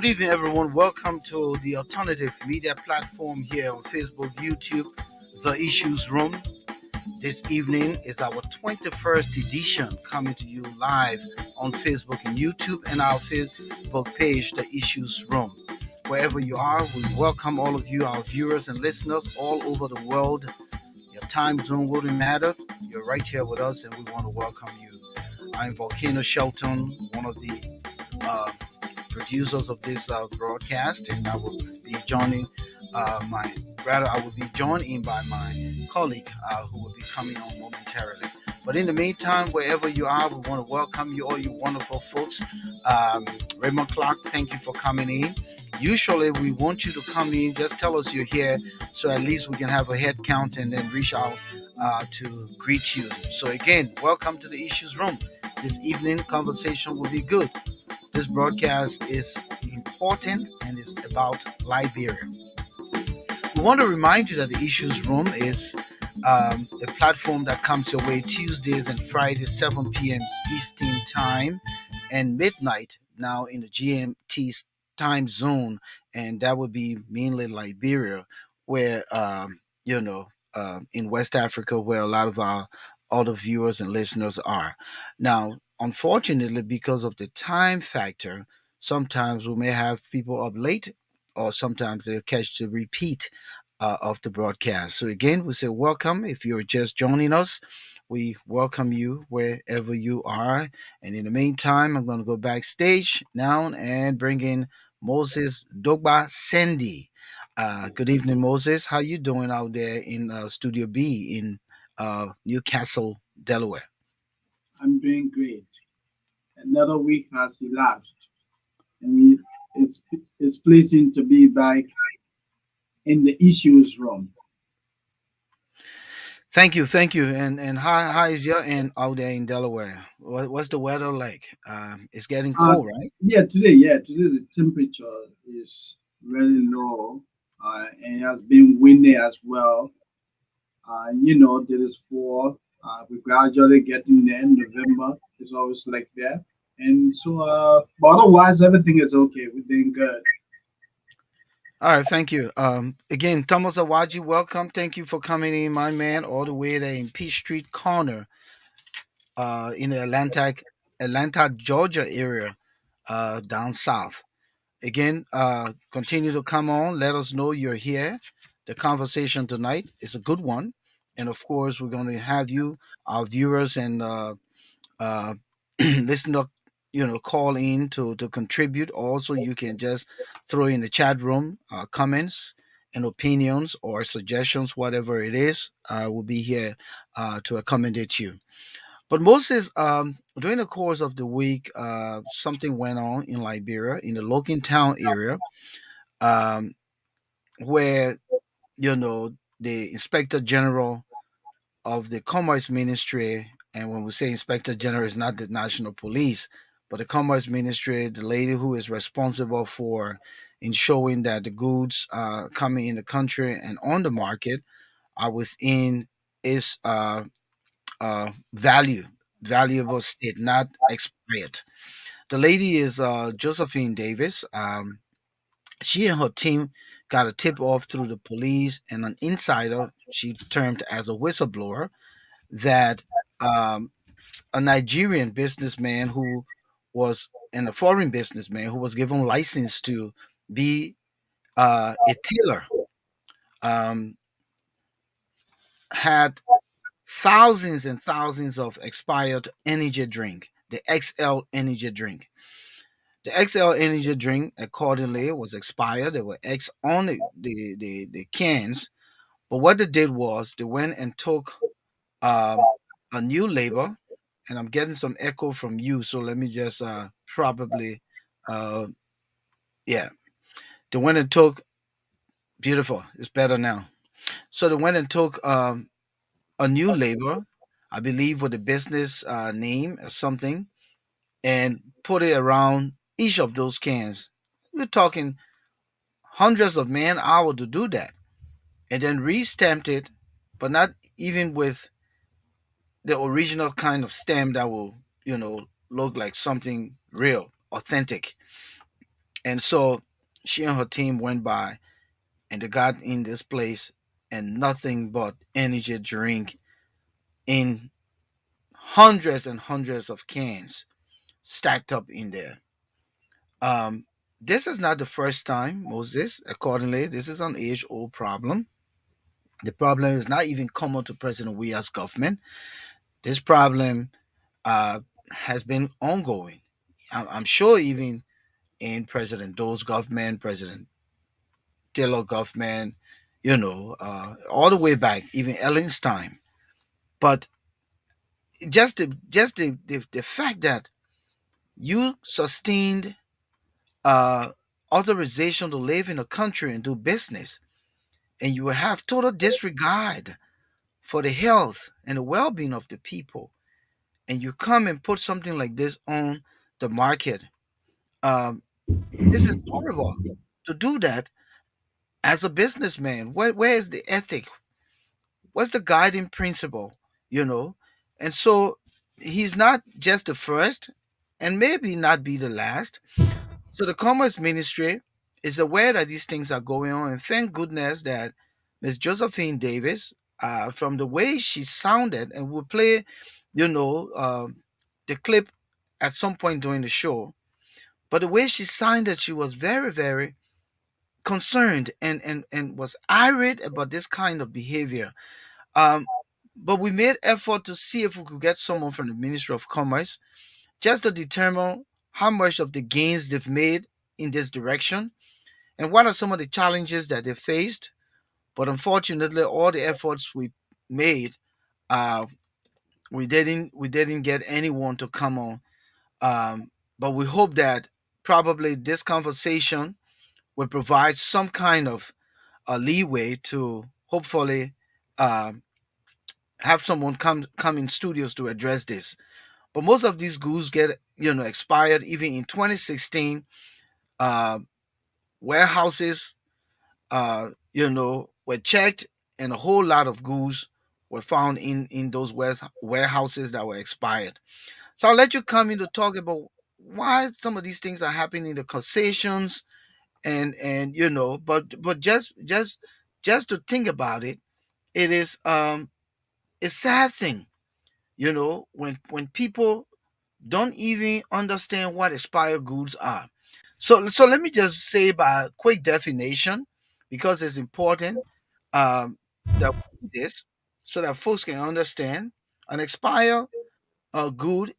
Good evening, everyone. Welcome to the alternative media platform here on Facebook, YouTube, The Issues Room. This evening is our 21st edition coming to you live on Facebook and YouTube and our Facebook page, The Issues Room. Wherever you are, we welcome all of you, our viewers and listeners all over the world. Your time zone wouldn't matter. You're right here with us, and we want to welcome you. I'm Volcano Shelton, one of the uh, producers of this broadcast, and I will be joining my rather I will be joined in by my colleague who will be coming on momentarily. But in the meantime, wherever you are, we want to welcome you, all you wonderful folks. Raymond Clark, thank you for coming in. Usually, we want you to come in. Just tell us you're here, so at least we can have a head count and then reach out to greet you. So again, welcome to the Issues Room. This evening, conversation will be good. This broadcast is important and it's about Liberia. We want to remind you that the Issues Room is a platform that comes your way Tuesdays and Fridays, 7 p.m. Eastern Time and midnight now in the GMT time zone. And that would be mainly Liberia, where, in West Africa, where a lot of our other viewers and listeners are. Now, unfortunately, because of the time factor, sometimes we may have people up late, or sometimes they'll catch the repeat of the broadcast. So, again, we say welcome. If you're just joining us, we welcome you wherever you are. And in the meantime, I'm going to go backstage now and bring in Moses Dogba Sandy. Good evening, Moses. How you doing out there in Studio B in Newcastle, Delaware? I'm doing great. Another week has elapsed, and it's pleasing to be back in the issues room. Thank you. And how is your end out there in Delaware? What's the weather like? It's getting Uh, cold, right? yeah, today the temperature is very low, and it has been windy as well. There is fall. We're gradually getting there. November is always like that, and so, but otherwise everything is okay. We're doing good. All right, thank you. Again, Thomas Awaji, welcome. Thank you for coming in, my man, all the way there in Peach Street Corner, in the Atlanta, Georgia area, down south. Again, continue to come on. Let us know you're here. The conversation tonight is a good one, and of course, we're going to have you, our viewers, and uh, listener, call in to contribute. Also, you can just throw in the chat room comments and opinions or suggestions, whatever it is. We'll be here to accommodate you. But Moses, during the course of the week, something went on in Liberia, in the Logan Town area, um, where the Inspector General of the Commerce Ministry, and when we say Inspector General, it's not the National Police, but the Commerce Ministry, the lady who is responsible for ensuring that the goods coming in the country and on the market are within its value, valuable state, not expired. The lady is Josephine Davies. She and her team got a tip off through the police and an insider she termed as a whistleblower that um, a Nigerian businessman who was and a foreign businessman who was given license to be a tiller um, had thousands and thousands of expired energy drink, the XL energy drink. The XL energy drink accordingly was expired. There were X on the cans. But what they did was they went and took um, a new label, and I'm getting some echo from you. So let me just probably, uh, yeah, they went and took, beautiful, it's better now. So they went and took a new label, I believe with a business name or something, and put it around each of those cans. We're talking hundreds of man hour to do that, and then re-stamped it, but not even with the original kind of stamp that will look like something real, authentic. And so she and her team went by and they got in this place and nothing but energy drink in hundreds and hundreds of cans stacked up in there. Um, this is not the first time, Moses. Accordingly, this is an age-old problem. The problem is not even common to President Weah's government. This problem uh, has been ongoing. I'm sure even in President Doe's government, President Taylor government, all the way back, even Ellen's time. But just the fact that you sustained uh, authorization to live in a country and do business, and you will have total disregard for the health and the well-being of the people, and you come and put something like this on the market. Um, this is horrible to do that as a businessman. Where is the ethic? What's the guiding principle? You know, and so he's not just the first, and maybe not be the last. So the Commerce Ministry is aware that these things are going on, and thank goodness that Miss Josephine Davis, from the way she sounded, and we'll play, you know, the clip at some point during the show. But the way she sounded, she was very, very concerned and was irate about this kind of behavior. Um, but we made effort to see if we could get someone from the Ministry of Commerce just to determine how much of the gains they've made in this direction and what are some of the challenges that they faced. But unfortunately, all the efforts we made, uh, we didn't get anyone to come on. But we hope that probably this conversation will provide some kind of a leeway to hopefully uh, have someone come in studios to address this. But most of these goods get expired even in 2016. Uh, Warehouses were checked, and a whole lot of goods were found in those warehouses that were expired. So I'll let you come in to talk about why some of these things are happening, the causations, but just to think about it, it is a sad thing, when people don't even understand what expired goods are. So let me just say by quick definition, because it's important that we do this so that folks can understand. An expired good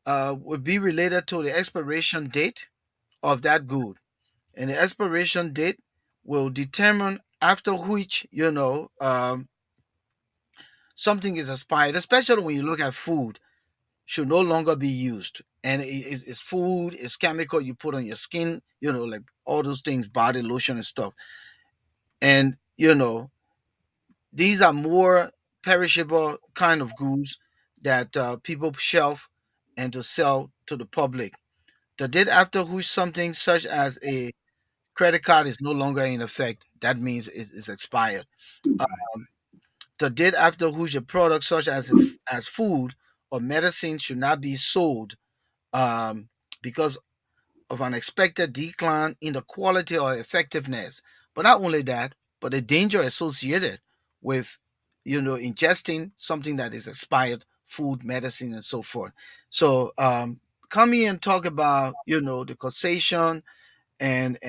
would be related to the expiration date of that good, and the expiration date will determine after which something is expired, especially when you look at food should no longer be used. And it's food, it's chemical you put on your skin, like all those things, body lotion and stuff. And, these are more perishable kind of goods that people shelf and to sell to the public. The date after which something such as a credit card is no longer in effect, that means it's expired. Um, the date after which a product such as food or medicine should not be sold because of an expected decline in the quality or effectiveness. But not only that, but the danger associated with, ingesting something that is expired, food, medicine, and so forth. So come here and talk about, the causation and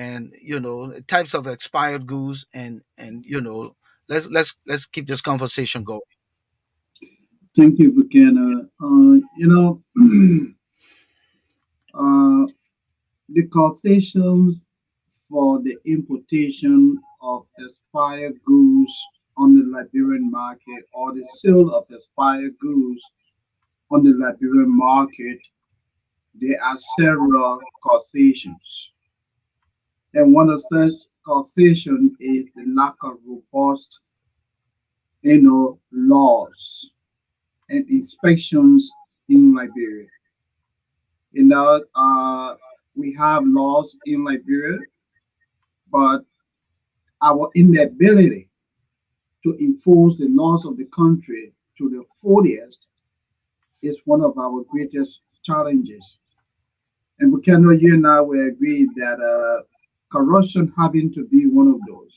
types of expired goods and let's keep this conversation going. Thank you, Buchanan. Uh, the concessions for the importation of expired goods on the Liberian market or the sale of expired goods on the Liberian market, there are several causations. And one of such causation is the lack of robust, laws and inspections in Liberia. You know, uh, we have laws in Liberia, but our inability to enforce the laws of the country to the fullest is one of our greatest challenges. And Volcano, you and I will agree that corruption having to be one of those.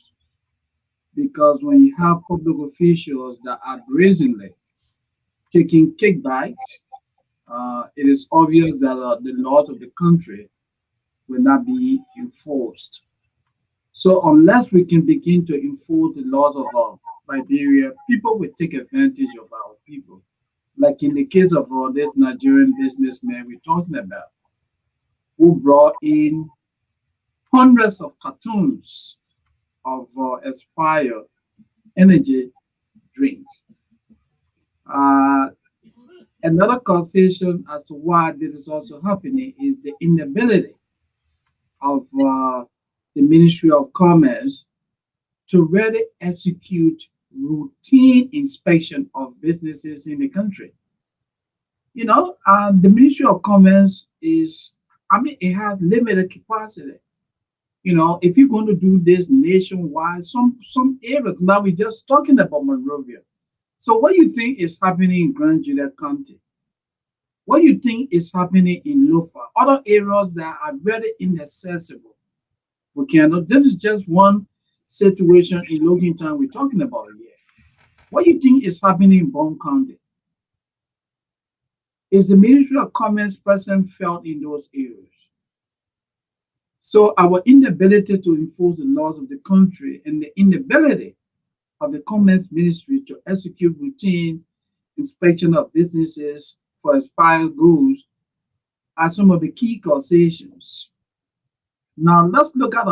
Because when you have public officials that are brazenly taking kickbacks, it is obvious that the laws of the country will not be enforced. So unless we can begin to enforce the laws of Liberia, people will take advantage of our people. Like in the case of this Nigerian businessman we're talking about, who brought in hundreds of cartons of expired energy drinks. Uh, Another conversation as to why this is also happening is the inability of the Ministry of Commerce to really execute routine inspection of businesses in the country. The Ministry of Commerce is, I mean, it has limited capacity. If you're going to do this nationwide, some areas, now we're just talking about Monrovia. So what you think is happening in Grand Juliet County? What you think is happening in Lofa? Other areas that are very inaccessible. Okay, now this is just one situation in Logan Town we're talking about here. What you think is happening in Bond County? Is the Ministry of Commerce present felt in those areas? So our inability to enforce the laws of the country and the inability of the Commerce Ministry to execute routine inspection of businesses for expired goods are some of the key causations. Now let's look at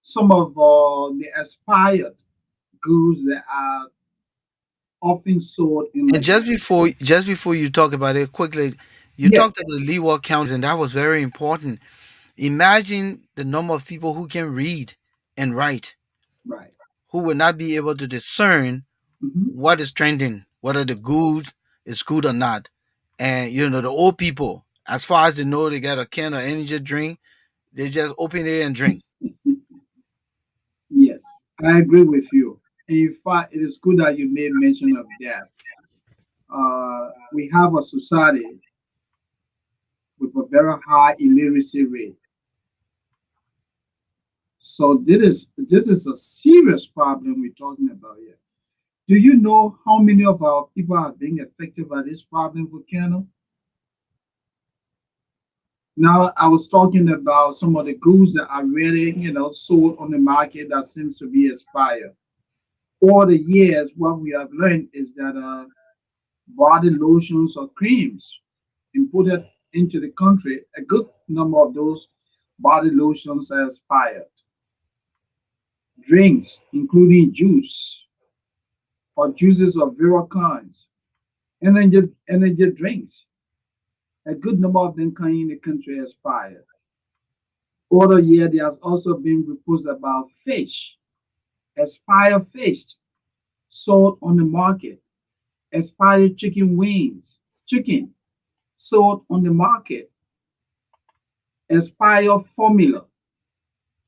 some of the expired goods that are often sold in And Liberia. just before you talk about it quickly, you Yeah, talked about the Leeward counties, and that was very important. Imagine the number of people who can read and write, right. who would not be able to discern Mhm. what is trending, whether the goods is good or not. And the old people, as far as they know, they got a can of energy drink, they just open it and drink. Yes, I agree with you. And in fact, it is good that you made mention of that. We have a society with a very high illiteracy rate. So this is a serious problem we're talking about here. Do you know how many of our people are being affected by this problem, Volcano? Now, I was talking about some of the goods that are really, sold on the market that seems to be expired. Over the years, what we have learned is that body lotions or creams imported into the country, a good number of those body lotions are expired. Drinks, including juice or juices of various kinds, energy drinks, a good number of them coming in the country expired. Over the year, there has also been reports about fish, expired fish sold on the market, expired chicken wings, chicken sold on the market, expired formula.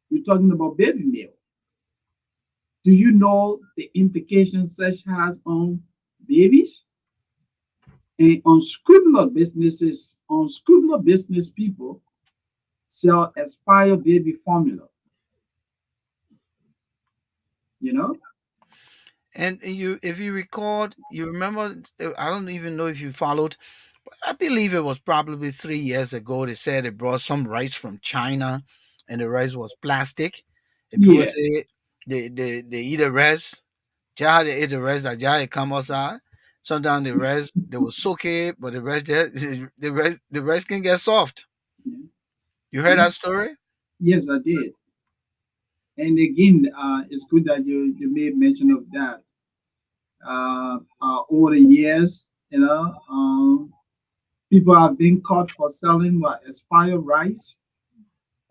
We're talking about baby milk. Do you know the implications such has on babies and unscrupulous business people sell expired baby formula, you know? And if you recalled, you remember, I don't even know if you followed. I believe it was probably 3 years ago. They said they brought some rice from China, and the rice was plastic. And people Yeah. say they eat the rice. Jah they eat the rice that Jah come outside. Sometimes the rice they will soak it, but the rice the rice can get soft. Yeah. You heard Yeah. that story? Yes, I did. And again, it's good that you made mention of that. Over the years, people have been caught for selling what expired rice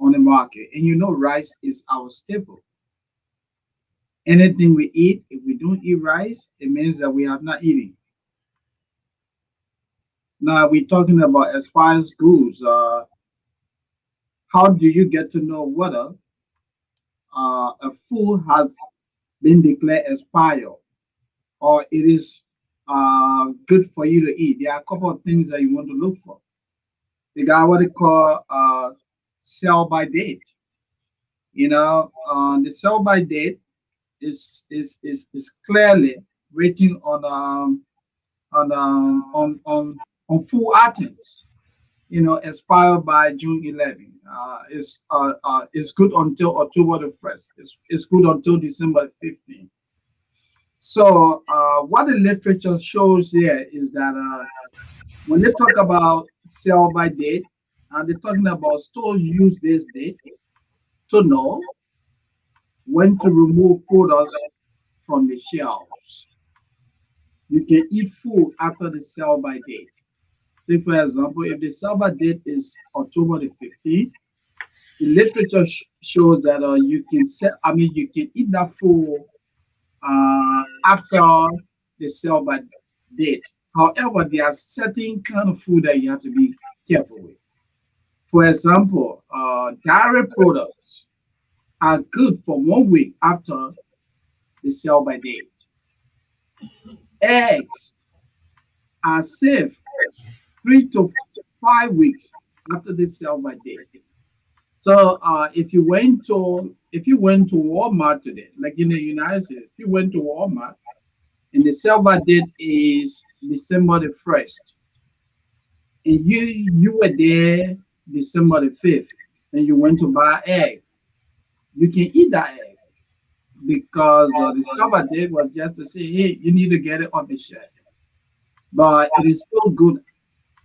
on the market. And rice is our staple. Anything we eat, if we don't eat rice, it means that we have not eaten. Now we're talking about expired goods. How do you get to know whether a food has been declared expired or it is good for you to eat? There are a couple of things that you want to look for. They got what they call sell by date. The sell by date is clearly written on full items. Expired by June 11. It's good until October the 1st. It's good until December 15th. So, what the literature shows here is that when they talk about sell by date, they're talking about stores use this date to know when to remove products from the shelves. You can eat food after the sell by date. Say, for example, if the sell by date is October the 15th, the literature shows that you can sell, I mean, you can eat that food after the sell by date. However, there are certain kind of food that you have to be careful with. For example, dairy products are good for 1 week after the sell by date. Eggs are safe 3 to 5 weeks after the sell by date. So if you went to Walmart today, like in the United States, if you went to Walmart and the sell by date is December the 1st, and you were there December the 5th, and you went to buy eggs, you can eat that egg because the sell by date was just to say, hey, you need to get it on the shelf. But it is still good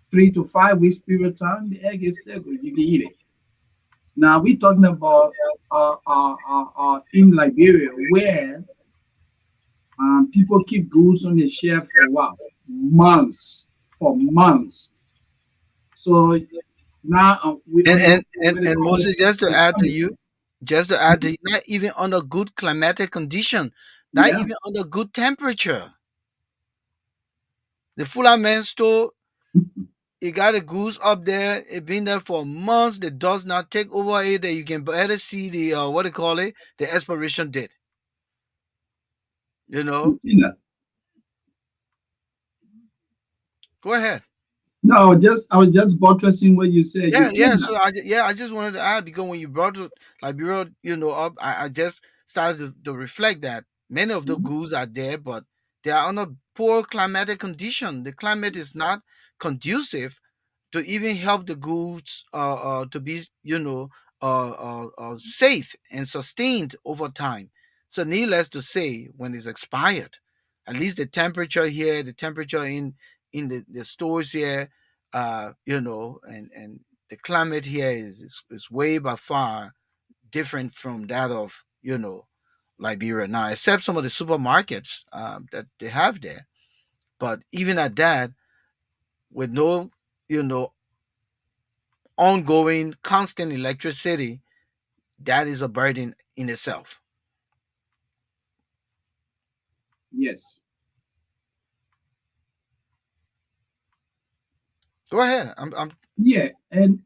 3 to 5 weeks period of time. The egg is still good. You can eat it. Now we're talking about in Liberia where people keep goods on the shelf for what? Months, for months. So now we And and understand and, where the and comment Moses, just to is add to coming you, from. just to add to Mhm. you, not even under good climatic condition, not Yeah. even under good temperature. The Fuller Man store, it got a goose up there. It been there for months. The does not take over it. That you can better see the what do you call it, the expiration date. You know. You know. Go ahead. No, I was just buttressing what you said. You Yeah, yeah. cannot. So I just wanted to add because when you brought it, Liberia, up, I just started to reflect that many of the Mhm. goods are there, but they are under poor climatic condition. The climate is not conducive to even help the goods to be safe and sustained over time. So needless to say, when it's expired, at least the temperature here, the temperature in the stores here, and the climate here is way by far different from that of Liberia now, except some of the supermarkets that they have there. But even at that, with no you know ongoing constant electricity, that is a burden in itself. Yes. Go ahead. I'm Yeah. And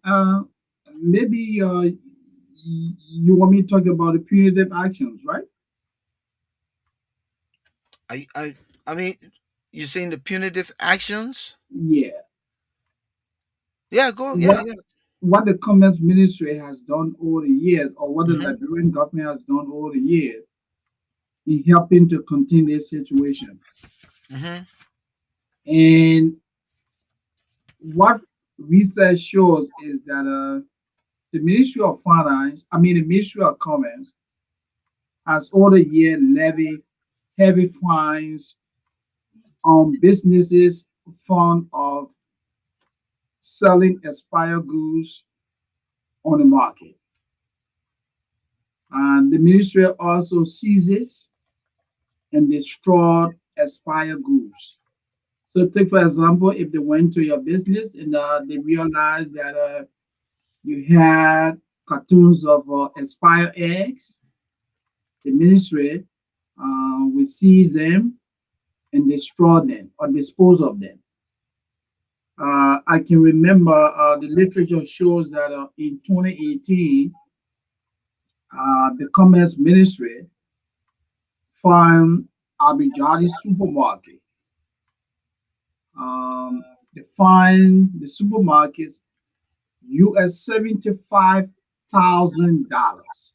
maybe you want me to talk about the punitive actions, right? I I I mean, you're saying the punitive actions? Yeah. Yeah, go. Yeah, What yeah. what the Commerce Ministry has done over the years, or what the Hmm. Liberian government has done over the years, in helping to contain this situation. Hmm. And what research shows is that the Ministry of Finance, I mean the Ministry of Commerce, has over the year levied heavy fines on businesses fond of selling expired goods on the market. And the ministry also seizes and destroys expired goods. So, take for example, if they went to your business and they realized that you had cartons of expired eggs, the ministry will seize them and destroy them or dispose of them. I can remember the literature shows that in 2018, the Commerce Ministry found Abijadi supermarket. They find the supermarkets US $75,000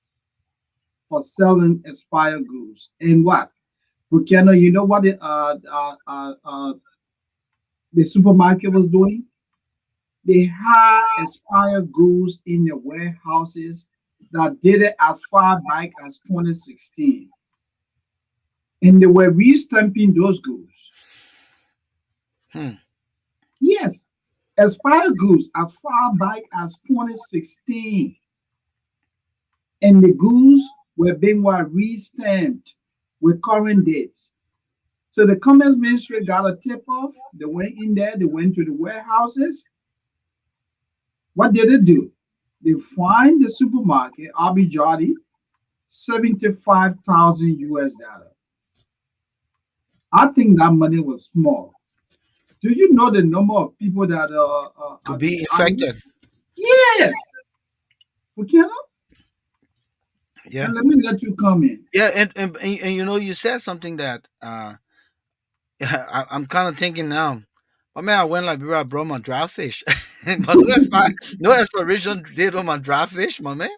for selling expired goods. And what? Bukeno, you know what the supermarket was doing? They had expired goods in the warehouses that did it as far back as 2016. And they were re-stamping those goods. Hmm. Yes, expired goods as far back as 2016. And the goods were being re-stamped with current dates. So the Commerce Ministry got a tip off. They went in there, they went to the warehouses. What did they do? They fined the supermarket, Abijadi, 75,000 US dollar. I think that money was small. Do you know the number of people that Could are be dying? affected. Yes, Bukena. Yeah. And let me let you come in. Yeah, and you know, you said something that I'm kind of thinking now. But man, I went like I brought my dry fish, but no expiration date on my dry fish, my man.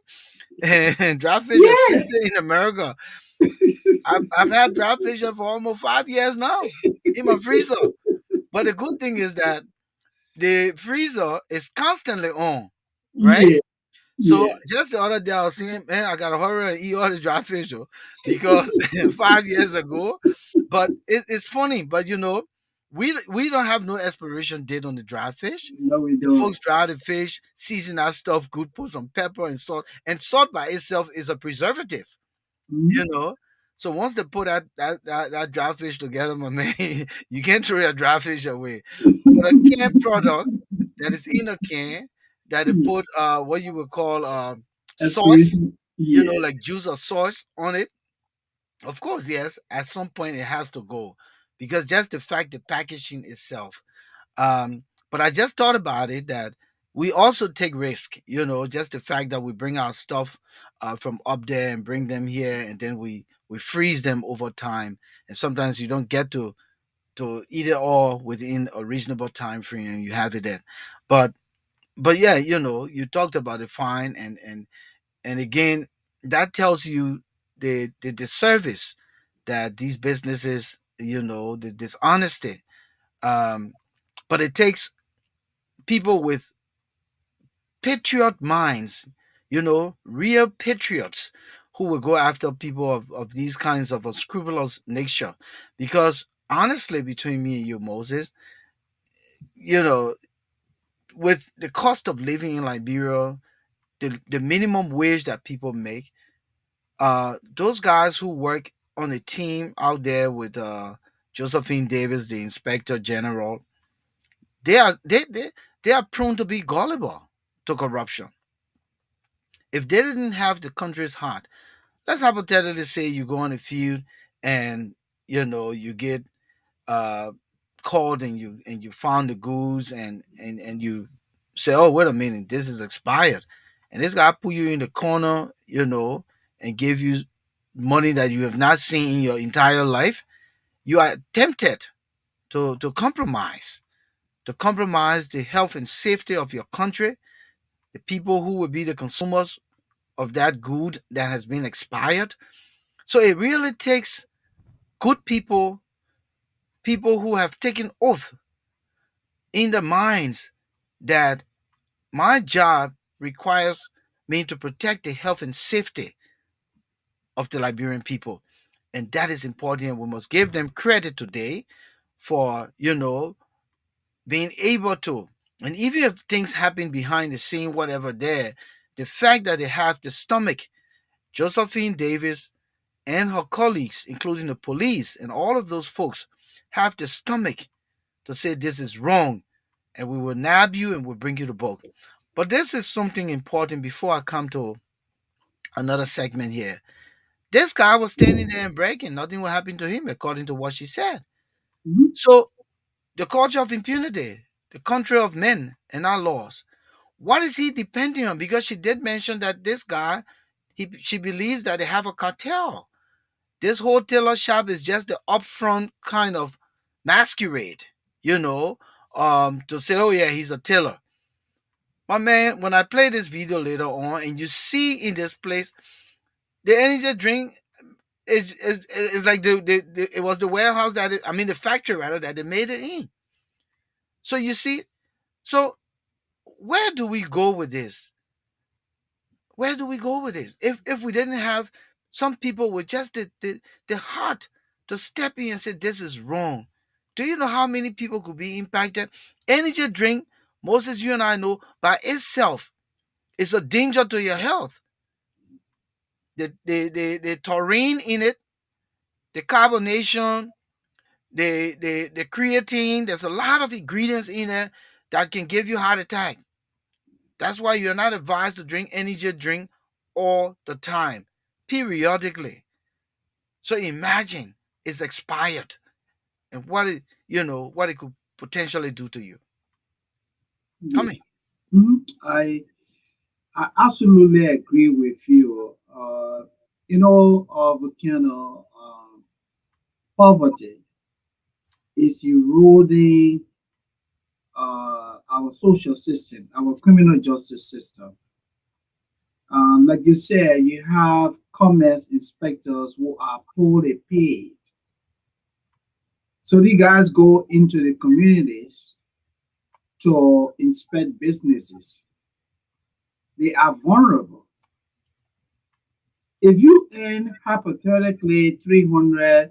And dry fish Yes, expensive in America. I've had dry fish for almost 5 years now in my freezer. But the good thing is that the freezer is constantly on, right? yeah, So yeah. just the other day, I was saying, man, I gotta hurry and eat all the dry fish oh, because 5 years ago. But it's funny, but you know, we don't have no expiration date on the dry fish. No, we The folks don't. dry the fish, season that stuff good, put some pepper and salt. And salt by itself is a preservative, Mhm. you know. So once they put that dry fish together, my man, you can't throw your dry fish away. But a canned product that is in a can that they Yeah. put what you would call sauce, Aspiration. you know, Yeah. like juice or sauce on it. Of course, yes, at some point it has to go because just the fact the packaging itself. But I just thought about it that we also take risk, you know, just the fact that we bring our stuff from up there and bring them here, and then we freeze them over time, and sometimes you don't get to eat it all within a reasonable time frame, and you have it then. But but yeah, you know, you talked about the fine, and again, that tells you the service that these businesses, you know, the dishonesty. Um, but it takes people with patriot minds, you know, real patriots who will go after people of these kinds of unscrupulous nature. Because honestly, between me and you, Moses, you know, with the cost of living in Liberia, the minimum wage that people make, those guys who work on a team out there with Josephine Davies, the inspector general, they are prone to be gullible to corruption. If they didn't have the country's heart, let's hypothetically say you go on a field and you know you get uh called and you found the goods and you say, oh wait a minute, this is expired, and this guy put you in the corner, you know, and give you money that you have not seen in your entire life, you are tempted to compromise the health and safety of your country, the people who will be the consumers of that good that has been expired. So it really takes good people, people who have taken oath in their minds that my job requires me to protect the health and safety of the Liberian people. And that is important. And we must give them credit today for, you know, being able to. And even if things happen behind the scene, whatever there, the fact that they have the stomach, Josephine Davis and her colleagues, including the police and all of those folks, have the stomach to say this is wrong and we will nab you and we'll bring you to book. But this is something important before I come to another segment here. This guy was standing there and bragging, nothing will happen to him, according to what she said. Mhm. So, the culture of impunity, the country of men and our laws, what is he depending on? Because she did mention that this guy, she believes that they have a cartel. This whole tailor shop is just the upfront kind of masquerade, you know, to say, oh yeah, he's a tailor. My man, when I play this video later on, and you see in this place the energy drink is like it was the warehouse that I mean the factory rather that they made it in. So you see, so where do we go with this? Where do we go with this? If we didn't have some people with just the heart to step in and say this is wrong, do you know how many people could be impacted? Energy drink, Moses, you and I know by itself is a danger to your health. The taurine in it, the carbonation, the creatine, there's a lot of ingredients in it that can give you heart attack. That's why you're not advised to drink energy drink all the time, periodically. So imagine it's expired and what it could potentially do to you. Tell Yeah. me. Mhm. I absolutely agree with you. Volcano poverty is eroding our social system, our criminal justice system. Like you said, you have commerce inspectors who are poorly paid. So these guys go into the communities to inspect businesses. They are vulnerable. If you earn hypothetically 300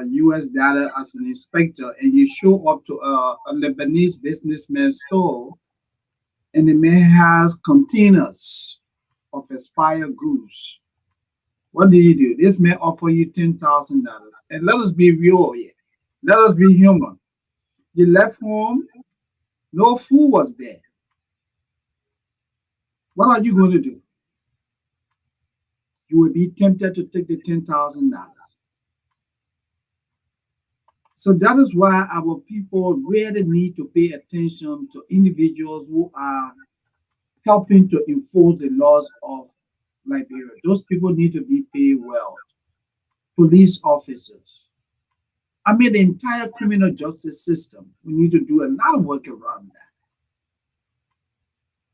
US dollar as an inspector and you show up to a Lebanese businessman's store and the man has containers of expired goods, what do? This may offer you $10,000. And let us be real here. Let us be human. You left home, no food was there. What are you going to do? You will be tempted to take the $10,000. So that is why our people really need to pay attention to individuals who are helping to enforce the laws of Liberia. Those people need to be paid well. Police officers. I mean, the entire criminal justice system. We need to do a lot of work around that.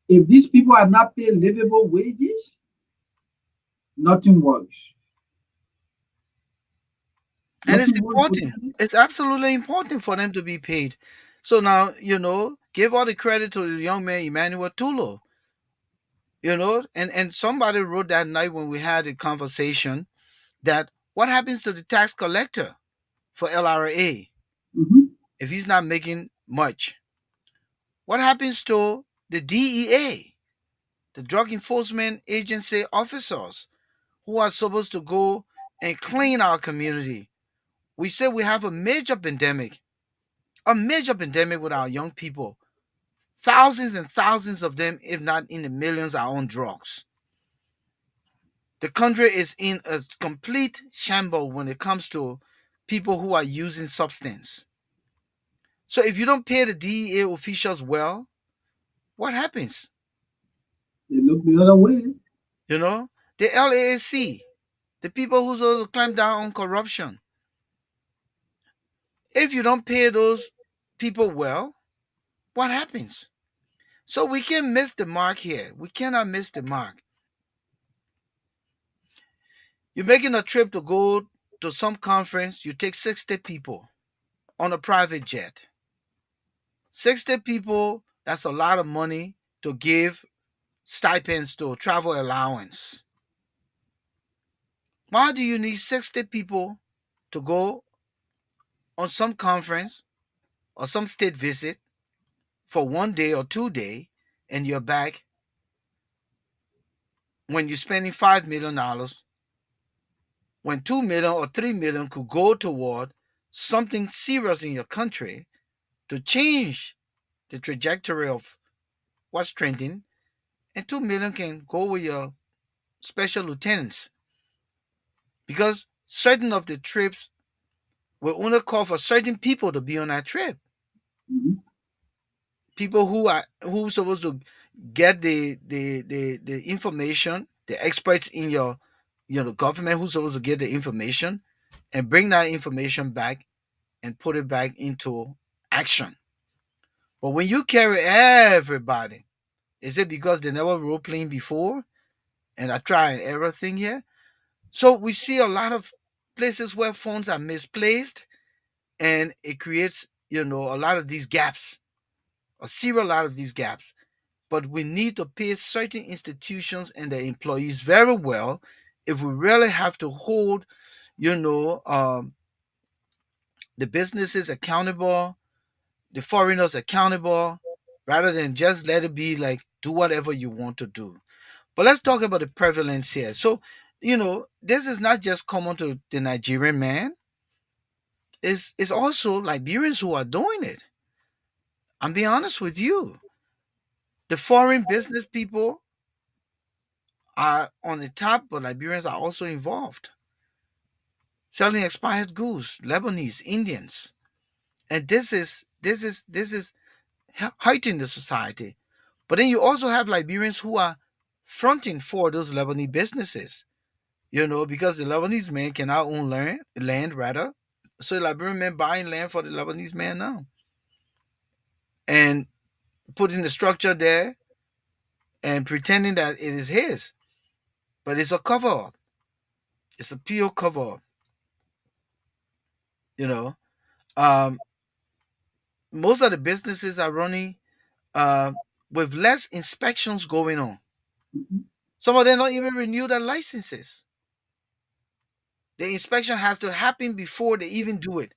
If these people are not paid livable wages, nothing works. And it's Nothing works. important. It's absolutely important for them to be paid. So now, give all the credit to the young man Emmanuel Tulo. And somebody wrote that night when we had a conversation that what happens to the tax collector for LRA Mhm. if he's not making much? What happens to the DEA, the Drug Enforcement Agency officers who are supposed to go and clean our community? We say we have a major pandemic with our young people. Thousands and thousands of them, if not in the millions, are on drugs. The country is in a complete shambles when it comes to people who are using substance. So if you don't pay the DEA officials well, what happens? They look the other way. You know, the LAAC, the people who's supposed to clamp down on corruption. If you don't pay those people well, what happens? So we can miss the mark here. We cannot miss the mark. You're making a trip to go to some conference, you take 60 people on a private jet. 60 people, that's a lot of money to give stipends to travel allowance. Why do you need 60 people to go on some conference or some state visit for 1 day or 2 day and you're back when you're spending $5 million, when 2 million or 3 million could go toward something serious in your country to change the trajectory of what's trending, and 2 million can go with your special lieutenants because certain of the trips will only call for certain people to be on that trip. Mhm. People who supposed to get the information, the experts in your government who's supposed to get the information and bring that information back and put it back into action. But when you carry everybody, Is it because they never role playing before and a try and error thing here? So we see a lot of places where phones are misplaced, and it creates, a lot of these gaps, a serial lot of these gaps. But we need to pay certain institutions and their employees very well if we really have to hold, you know, um, the businesses accountable, the foreigners accountable, rather than just let it be like do whatever you want to do. But let's talk about the prevalence here. So, this is not just common to the Nigerian man. It's also Liberians who are doing it. I'm being honest with you. The foreign business people are on the top, but Liberians are also involved, selling expired goods, Lebanese, Indians, and this is hurting the society. But then you also have Liberians who are fronting for those Lebanese businesses, because the Lebanese man cannot own land rather. So the Liberian man buying land for the Lebanese man now and putting the structure there and pretending that it is his. But it's a cover up. It's a pure cover up, you know. Um, Most of the businesses are running uh, with less inspections going on. Mhm. Some of them don't even renew their licenses. The inspection has to happen before they even do it.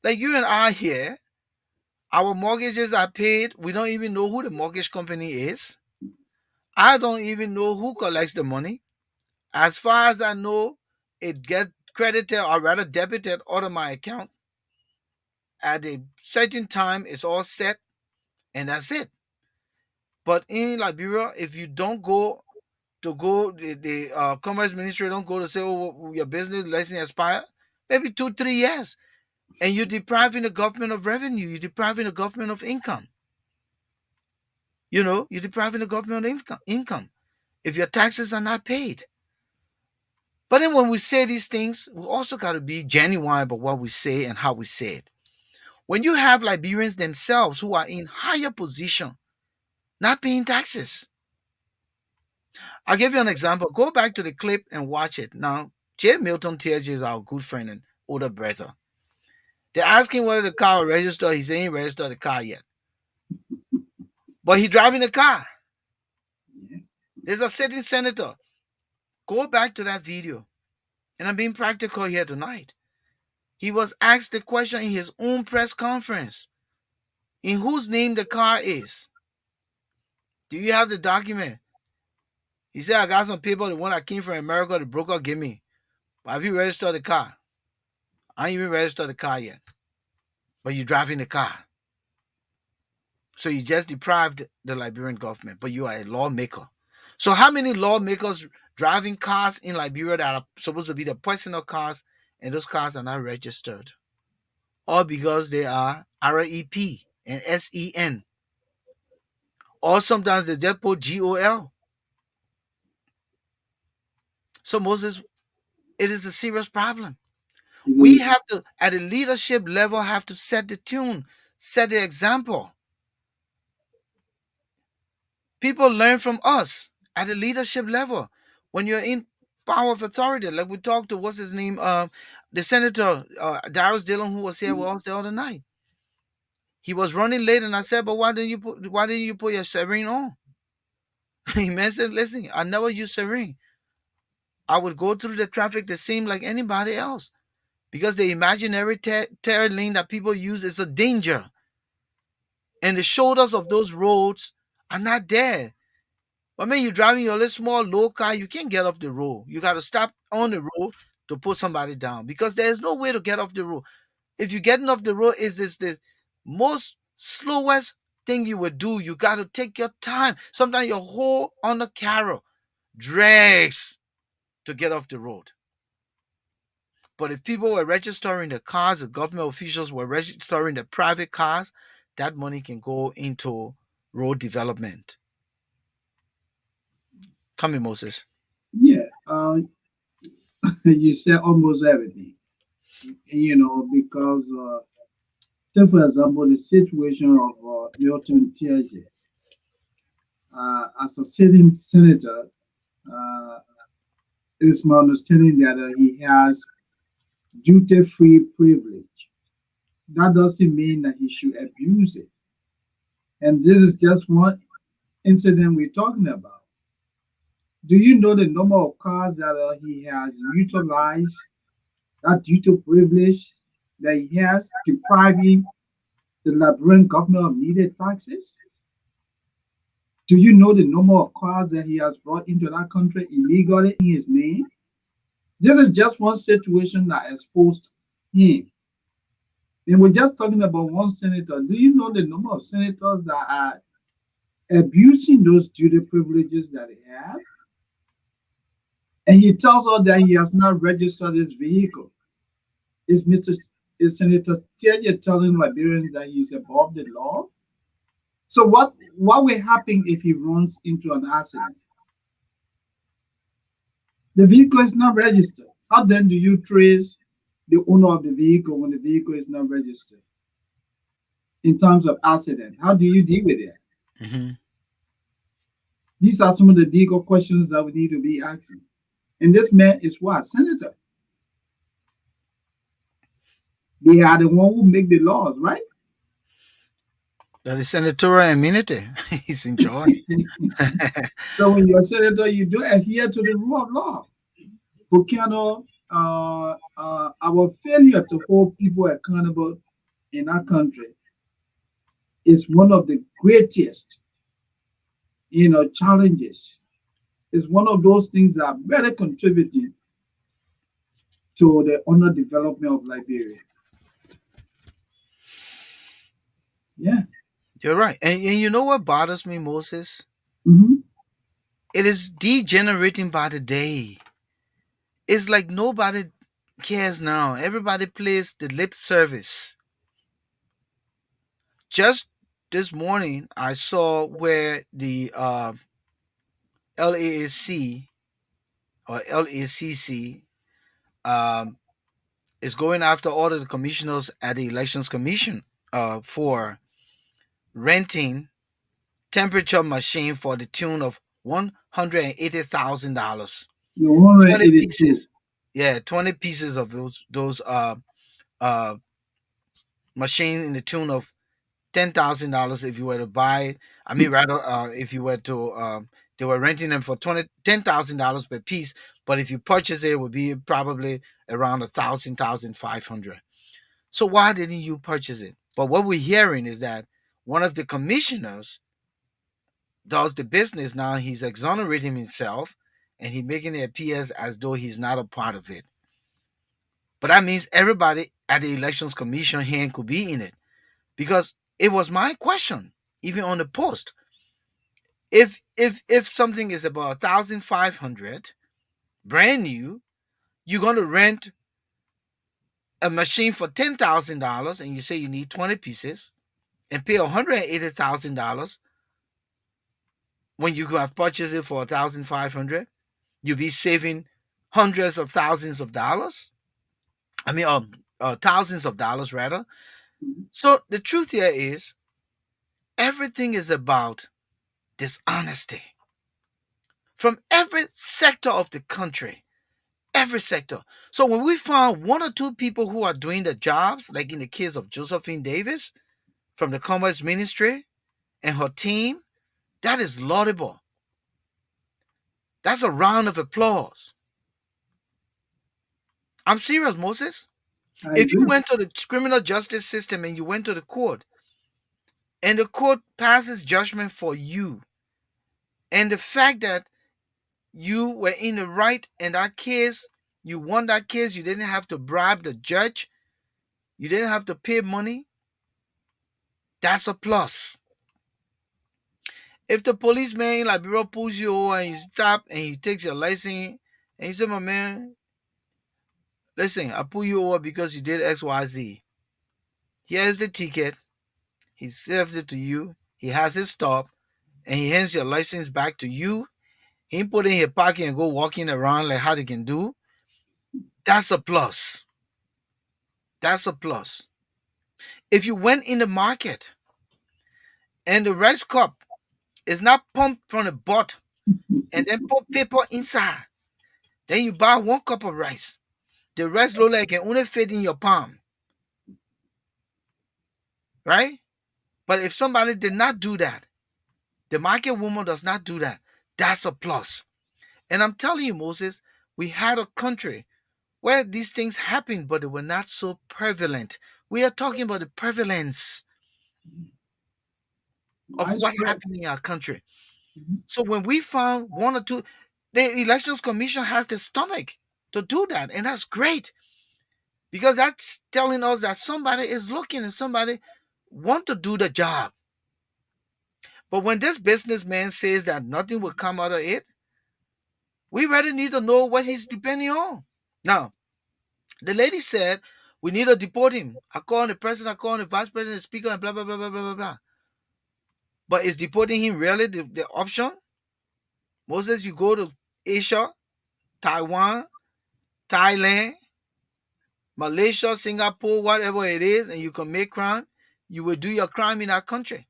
Like you and I here, our mortgages are paid. We don't even know who the mortgage company is. I don't even know who collects the money. As far as I know, it gets credited or rather debited out of my account at a certain time. It's all set, and that's it. But in Liberia, if you don't go, the commerce ministry don't go to say, oh, your business license expire, maybe 2 3 years, and you're depriving the government of revenue. You're depriving the government of income. You're depriving the government of income if your taxes are not paid. But then when we say these things, we also got to be genuine about what we say and how we say it. When you have Liberians themselves who are in higher position not paying taxes, I'll give you an example. Go back to the clip and watch it. Now, Jay Milton TJ is our good friend and older brother. They're asking whether the car will register. He ain't registered the car yet. But he driving the car. Yeah. There's a sitting senator. Go back to that video. And I'm being practical here tonight. He was asked the question in his own press conference. In whose name the car is? Do you have the document? He said, I got some paper, the one that came from America, the broker gave me. But have you registered the car? I ain't even registered the car yet. But you're driving the car. So you just deprived the Liberian government, but you are a lawmaker. So how many lawmakers driving cars in Liberia that are supposed to be the personal cars, and those cars are not registered? All because they are REP and SEN. Or sometimes they just put GOL. So Moses, it is a serious problem. It We is. have to, at a leadership level, have to set the tune, set the example. People learn from us at a leadership level. When you're in power of authority, like we talked to, what's his name, the senator Darius Dillon, who was here with us the other night. He was running late, and I said, "But why didn't you put your serene on?" He man said, "Listen, I never use serene. I would go through the traffic the same like anybody else because the imaginary terror lane that people use is a danger, and the shoulders of those roads are not there. But man, you're driving your little small low car, you can't get off the road. You got to stop on the road to put somebody down because there's no way to get off the road. If you're getting off the road, is this the most slowest thing you would do? You got to take your time. Sometimes your whole on the carol drags to get off the road. But if people were registering the cars, the government officials were registering the private cars, that money can go into road development. Come in, Moses. Yeah. You said almost everything. Because take for example the situation of Milton TJ. as a sitting senator, uh, it is my understanding that he has duty-free privilege. That doesn't mean that he should abuse it. And this is just one incident we're talking about. Do you know the number of cars that he has utilized, that duty privilege that he has, depriving the Liberian government of needed taxes? Do you know the number of cars that he has brought into that country illegally in his name? This is just one situation that exposed him. And we're just talking about one senator. Do you know the number of senators that are abusing those duty privileges that they have? And he tells us that he has not registered his vehicle. Is Mr. Is Senator Tiaje telling Liberians that he's above the law? So what will happen if he runs into an accident? The vehicle is not registered. How then do you trace the owner of the vehicle when the vehicle is not registered? In terms of accident, how do you deal with it? Mhm. These are some of the legal questions that we need to be asking. And this man is what? Senator. They are the one who make the laws, right? That is senatorial immunity. He's enjoying. So when you're a senator, you do adhere to the rule of law. Volcano, our failure to hold people accountable in our country is one of the greatest, challenges. It's one of those things that are very contributing to the underdevelopment of Liberia. Yeah. You're right. And you know what bothers me, Moses? Hmm. It is degenerating by the day. It's like nobody cares now. Everybody plays the lip service. Just this morning, I saw where the LAAC or LACC um, is going after all of the commissioners at the Elections Commission for renting temperature machine for the tune of $180,000. The 20 182. pieces. Yeah, 20 pieces of those uh machine in the tune of $10,000 if you were to buy it. I mean, rather, if you were to, they were renting them for $10,000 per piece. But if you purchase it, it would be probably around 1,500. So why didn't you purchase it? But what we're hearing is that one of the commissioners does the business now. He's exonerating himself, and he's making it appear as though he's not a part of it. But that means everybody at the elections commission hand could be in it, because it was my question even on the post. If something is about 1,500 brand new, you're going to rent a machine for $10,000, and you say you need 20 pieces and pay $180,000 when you could have purchased it for 1,500. You'll be saving hundreds of thousands of dollars. I mean, thousands of dollars rather. So the truth here is everything is about dishonesty from every sector of the country, every sector. So when we found one or two people who are doing the jobs, like in the case of Josephine Davies from the Commerce Ministry and her team, that is laudable. That's a round of applause. I'm serious, Moses. I If you agree. went to the criminal justice system and you went to the court and the court passes judgment for you, and the fact that you were in the right in that case, you won that case, you didn't have to bribe the judge, you didn't have to pay money, that's a plus. If the policeman in Liberia pulls you over and you stop and he takes your license and he said, my man, listen, I pull you over because you did XYZ. Here's the ticket. He served it to you. He has it stopped and he hands your license back to you. He ain't put it in his pocket and go walking around like how they can do. That's a plus. That's a plus. If you went in the market and the rice cup It's not pumped from the bottom and then put paper inside. Then you buy 1 cup of rice. The rest look like it can only fit in your palm, right? But if somebody did not do that, the market woman does not do that. That's a plus. And I'm telling you, Moses, we had a country where these things happened, but they were not so prevalent. We are talking about the prevalence of what Widespread. happened in our country. Mhm. So when we found one or two, the elections commission has the stomach to do that, and that's great because that's telling us that somebody is looking and somebody want to do the job. But when this businessman says that nothing will come out of it, we really need to know what he's depending on. Now, the lady said we need to deport him. I call the president, I call the vice president, the speaker, and blah blah blah blah blah blah blah. But is deporting him really the option? Moses, you go to Asia, Taiwan, Thailand, Malaysia, Singapore, whatever it is, and you commit crime, you will do your crime in that country.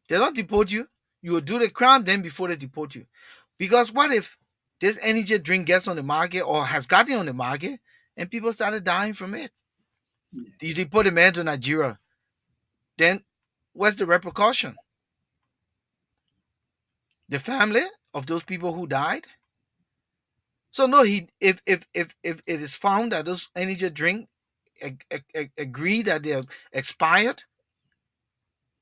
They don't deport you. You will do the crime then before they deport you. Because what if this energy drink gets on the market or has gotten on the market and people started dying from it? Yeah. You deport a man to Nigeria. Then what's the repercussion? The family of those people who died? So no, he if it is found that those energy drink agree that they're expired,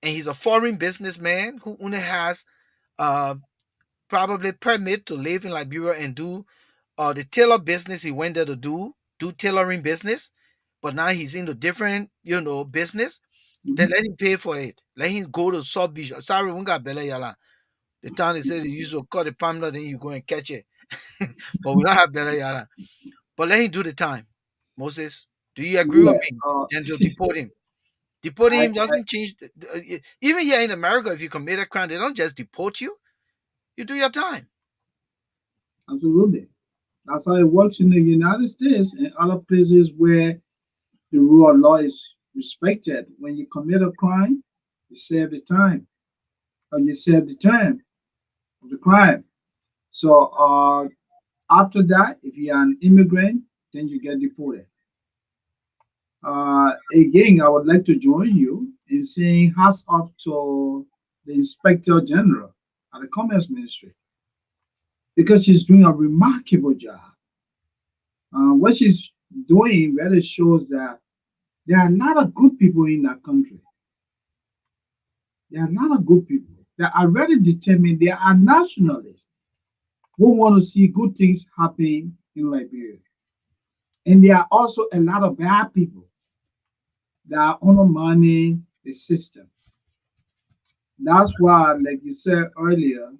and he's a foreign businessman who only has uh probably permit to live in Liberia and do the tailor business he went there to do tailoring business, but now he's into different business. Then Mhm. let him pay for it. Let him go to sub beach. Sorry, we got Bele Yala. The town they said they used to cut the palm nut, then you go and catch it. But we don't have Bele Yala. But let him do the time. Moses, do you agree with Yeah. me? Then to deport him. Deporting I, him I doesn't change. Even here in America, if you commit a crime, they don't just deport you. You do your time. absolutely. That's how it works in the United States and other places where the rule of law is respected. When you commit a crime, you serve the time, or you serve the term of the crime. So after that, if you are an immigrant, then you get deported. Again, I would like to join you in saying hats off to the Inspector General at the Commerce Ministry because she's doing a remarkable job. What she's doing really shows that there are a lot of good people in that country. There are a lot of good people that are really determined. They are nationalists who want to see good things happen in Liberia. And there are also a lot of bad people that are undermining the system. That's why, like you said earlier,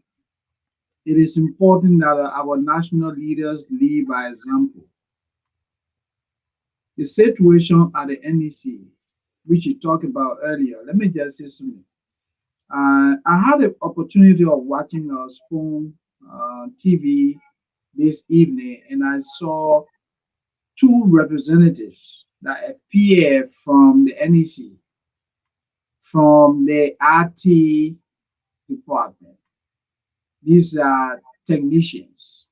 it is important that our national leaders lead by example. The situation at the NEC, which you talked about earlier, let me just say something. I had the opportunity of watching Spoon TV this evening, and I saw two representatives that appear from the NEC, from the RT department. These are technicians.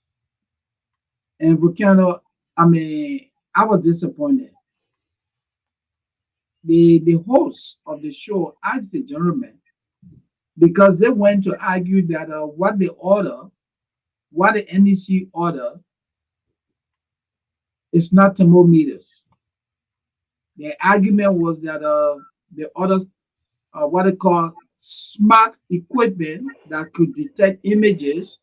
And Volcano, I mean, I was disappointed. The host of the show asked the gentleman because they went to argue that what the NEC order is not thermometers. The argument was that the others, what they call smart equipment that could detect images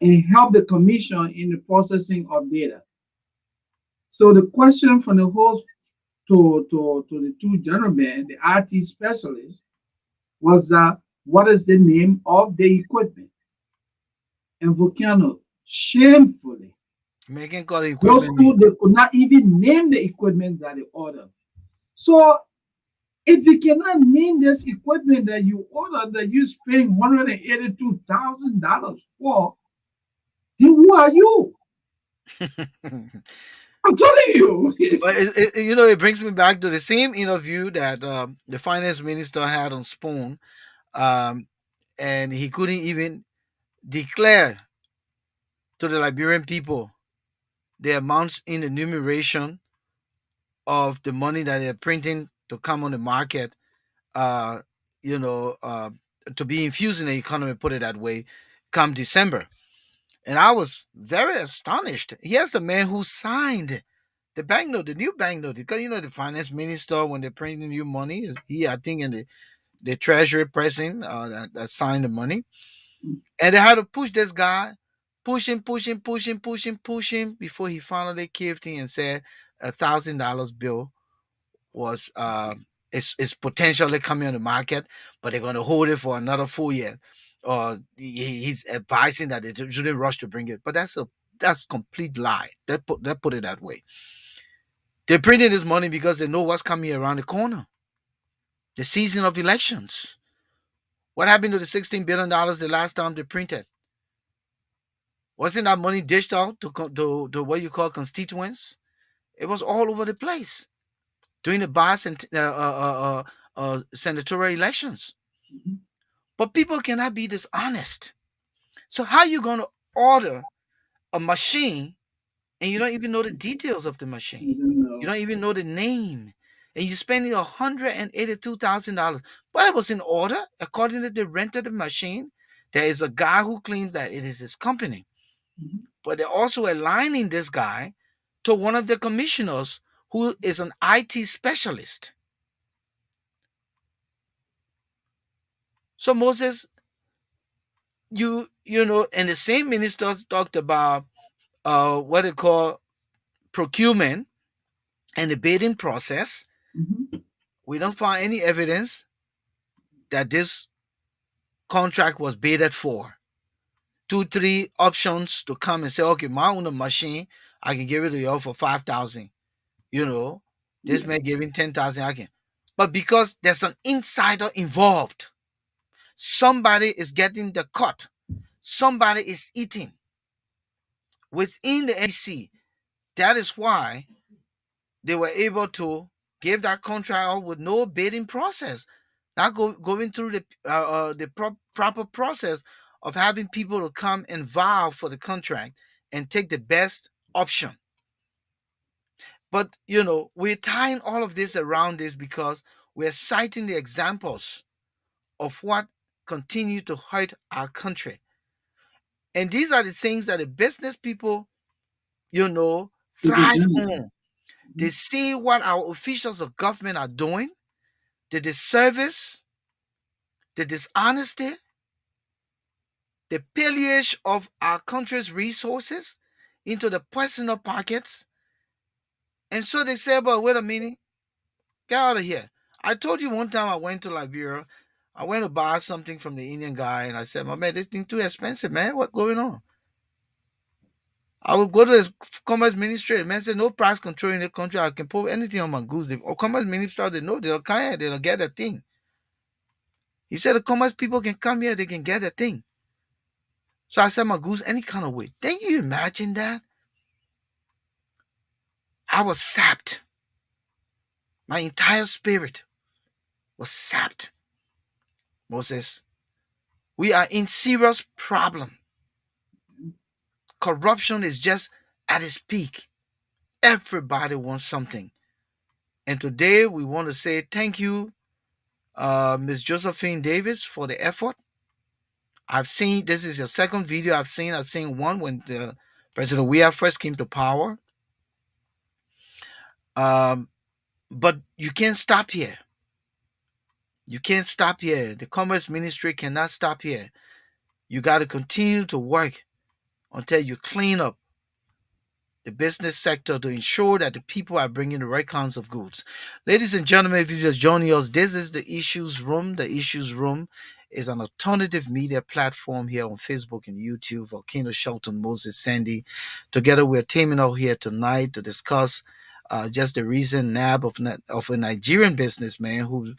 and help the commission in the processing of data. So the question from the host to the two gentlemen, the IT specialists, was that what is the name of the equipment? And Volcano, shamefully, Making call the those equipment two name. they could not even name the equipment that they ordered. So if you cannot name this equipment that you ordered that you spent $182,000 for, then who are you? I'm telling you. But it brings me back to the same interview that the finance minister had on Spoon. um, and he couldn't even declare to the Liberian people the amounts in the numeration of the money that they're printing to come on the market, uh, you know, to be infused in the economy, put it that way, come December. And I was very astonished. Here's the man who signed the banknote, the new banknote, because the finance minister, when they're printing new money, is he, I think, in the treasury pressing that signed the money. And they had to push this guy, push him before he finally caved in and said $1,000 bill was is potentially coming on the market, but they're going to hold it for another 4 years. Or he's advising that they shouldn't rush to bring it, but that's complete lie. That put it that way. They're printing this money because they know what's coming around the corner. The season of elections. What happened to the $16 billion the last time they printed? Wasn't that money dished out to what you call constituents? It was all over the place during the bias and senatorial elections. Mhm. But people cannot be dishonest. So how you gonna order a machine and you don't even know the details of the You machine? don't You know. don't even know the name, and you're spending $182,000. But it was in order according to the rent of the machine. There is a guy who claims that it is his company, Mhm. but they're also aligning this guy to one of the commissioners who is an IT specialist. So Moses, and the same ministers talked about what they call procurement and the bidding process. Mhm. We don't find any evidence that this contract was bidded for. Two, three options to come and say, okay, my own machine, I can give it to you for 5,000. You know, this Yeah. man giving 10,000, I can. But because there's an insider involved, somebody is getting the cut. Somebody is eating within the NEC. That is why they were able to give that contract out with no bidding process, not going through the proper process of having people to come and vow for the contract and take the best option. But we're tying all of this around this because we're citing the examples of what continue to hurt our country. And these are the things that the business people, Take thrive advantage of. on. They Mhm. see what our officials of government are doing, the disservice, the dishonesty, the pillage of our country's resources into the personal pockets. And so they say, but wait a minute, get out of here. I told you one time I went to Liberia. I went to buy something from the Indian guy and I said, my man, this thing too expensive, man. What's going on? I would go to the commerce ministry. The man said, no price control in the country. I can put anything on my goods. The commerce minister, they know they'll come here, they'll get a thing. He said the commerce people can come here, they can get a thing. So I sell my goods any kind of way. Can you imagine that? I was sapped. My entire spirit was sapped. Moses, we are in serious problem. Corruption is just at its peak. Everybody wants something. And today we want to say thank you, Ms. Josephine Davis, for the effort. I've seen this is your second video I've seen. I've seen one when the President Weah first came to power. Um, but you can't stop here. You can't stop here. The Commerce Ministry cannot stop here. You got to continue to work until you clean up the business sector to ensure that the people are bringing the right kinds of goods. Ladies and gentlemen, if you just joining us, this is the Issues Room. The Issues Room is an alternative media platform here on Facebook and YouTube. Volcano Shelton, Moses, Sandy. Together, we're teaming out here tonight to discuss just the recent nab of a Nigerian businessman who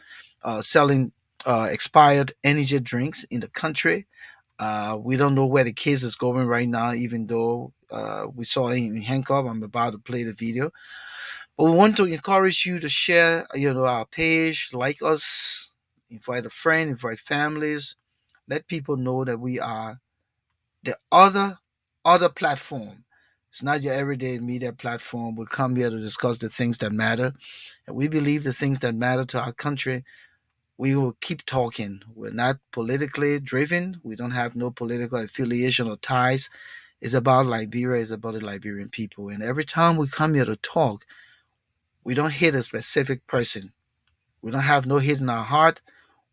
selling expired energy drinks in the country. We don't know where the case is going right now, even though we saw him in handcuff. I'm about to play the video. But we want to encourage you to share, our page, like us, invite a friend, invite families, let people know that we are the other platform. It's not your everyday media platform. We come here to discuss the things that matter. And we believe the things that matter to our country, we will keep talking. We're not politically driven. We don't have no political affiliation or ties. It's about Liberia, it's about the Liberian people. And every time we come here to talk, we don't hit a specific person. We don't have no hate in our heart.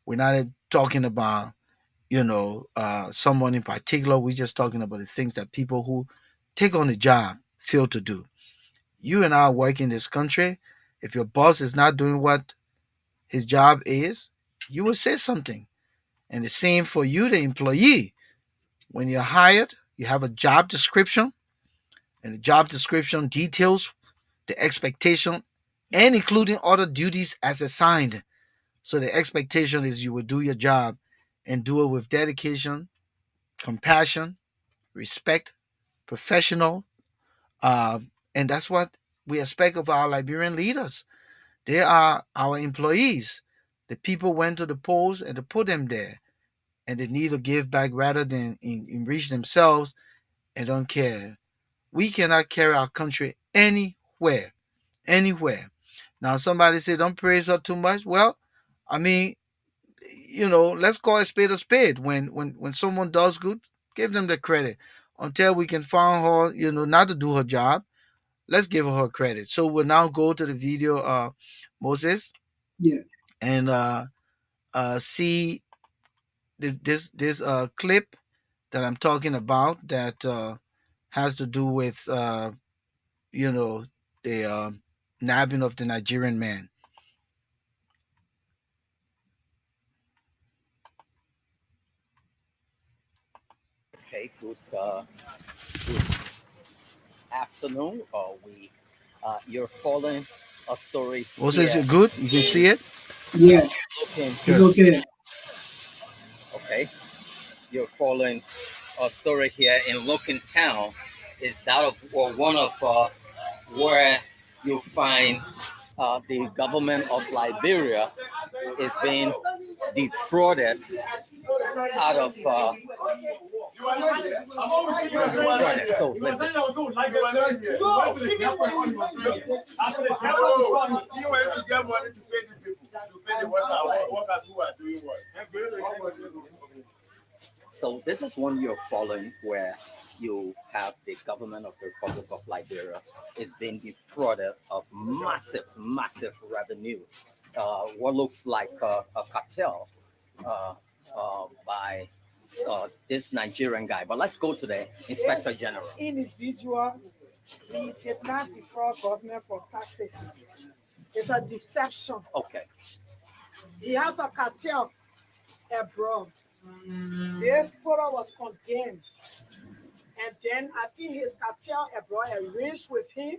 We're not talking about, someone in particular. We're just talking about the things that people who take on the job fail to do. You and I work in this country. If your boss is not doing what his job is, you will say something. And the same for you, the employee. When you're hired, you have a job description, and the job description details the expectation and including other duties as assigned. So the expectation is you will do your job and do it with dedication, compassion, respect, professional, uh, and that's what we expect of our Liberian leaders. They are our employees. The people went to the polls and to put them there, and they need to give back rather than enrich themselves and don't care. We cannot carry our country anywhere. Now, somebody say, don't praise her too much. Well, I mean, let's call a spade a spade. When someone does good, give them the credit. Until we can find her, not to do her job, let's give her credit. So we'll now go to the video, Moses, Yeah. and see this clip that I'm talking about that has to do with you know the nabbing of the Nigerian man. Okay, good afternoon. You're following a story Moses, you here good? You can see in it? Yeah. looking. It's Good. okay. Okay, you're following a story here in Looking Town. Is that of or one of where you find the government of Liberia is being defrauded out of defrauded. So listen. So this is one you're following where you have the government of the Republic of Liberia is being defrauded of massive revenue. What looks like a cartel uh, by this Nigerian guy. But let's go to the Inspector General. Individual, he did not defraud government for taxes. It's a deception. Okay. He has a cartel abroad. This product was condemned. And then I think his cartel abroad arranged with him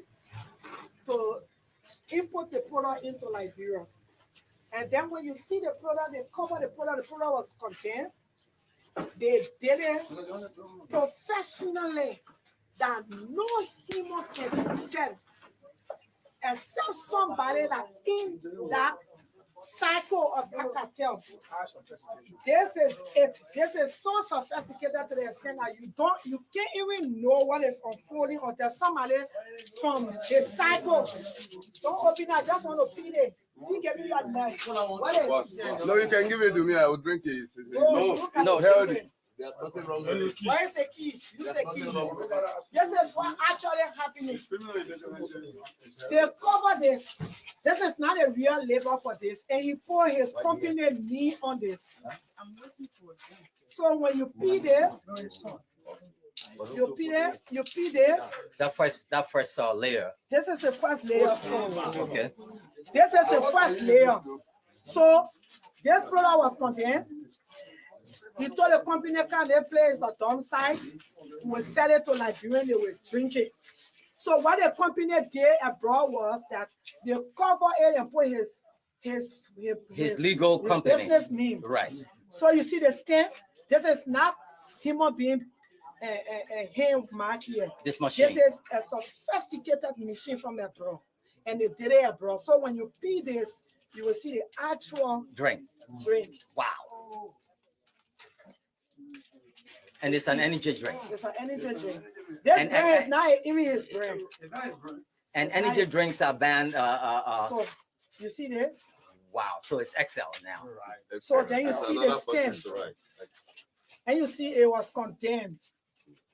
to import the product into Liberia. And then when you see the product, they cover the product was condemned. They did it professionally that no human can tell except somebody that in that cycle of that cartel. This is it. This is so sophisticated to the extent that you can't even know what is unfolding until somebody from the cycle. Don't open it, I just want to feed it. He gave me your knife. No, you can give it to me. I will drink it. No, Healthy. There's nothing wrong with it. Where is the key? Use the key. This is what actually happening. They cover this. This is not a real labor for this. And he put his company name on this. So when you pee this, you pee this. that first layer. This is the first layer. Okay. This is the first layer. So this product was contained. He told the company can they place a dump site, we sell it to Liberian, they will drink it. So what the company did abroad was that they cover it and put his legal company business name. Right. So you see the stamp. This is not human being hand mark here. This machine. This is a sophisticated machine from abroad, and they did it abroad. So when you pee this, You will see the actual Drink. drink. Wow. And it's an energy drink. It's an energy drink. This brand is not even his brand. And energy drinks are banned. So you see this? Wow. So it's XL now. So then you see the stem. And you see it was condemned.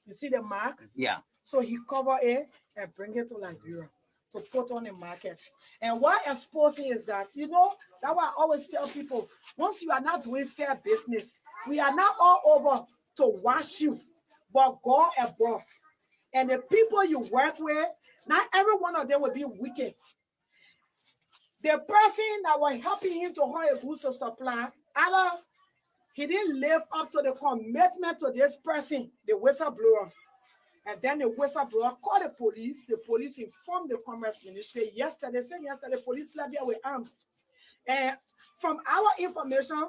You see the mark? Yeah. So he covered it and bring it to Liberia to put on the market. And why exposing is that, you know, that's why I always tell people, once you are not doing fair business, we are not all over to watch you, but God above. And the people you work with, not every one of them will be wicked. The person that was helping him to hire goods to supply, either he didn't live up to the commitment to this person, the whistleblower. And then the whistleblower called the police. The police informed the Commerce Ministry yesterday, saying yesterday the police Libya were armed. And from our information,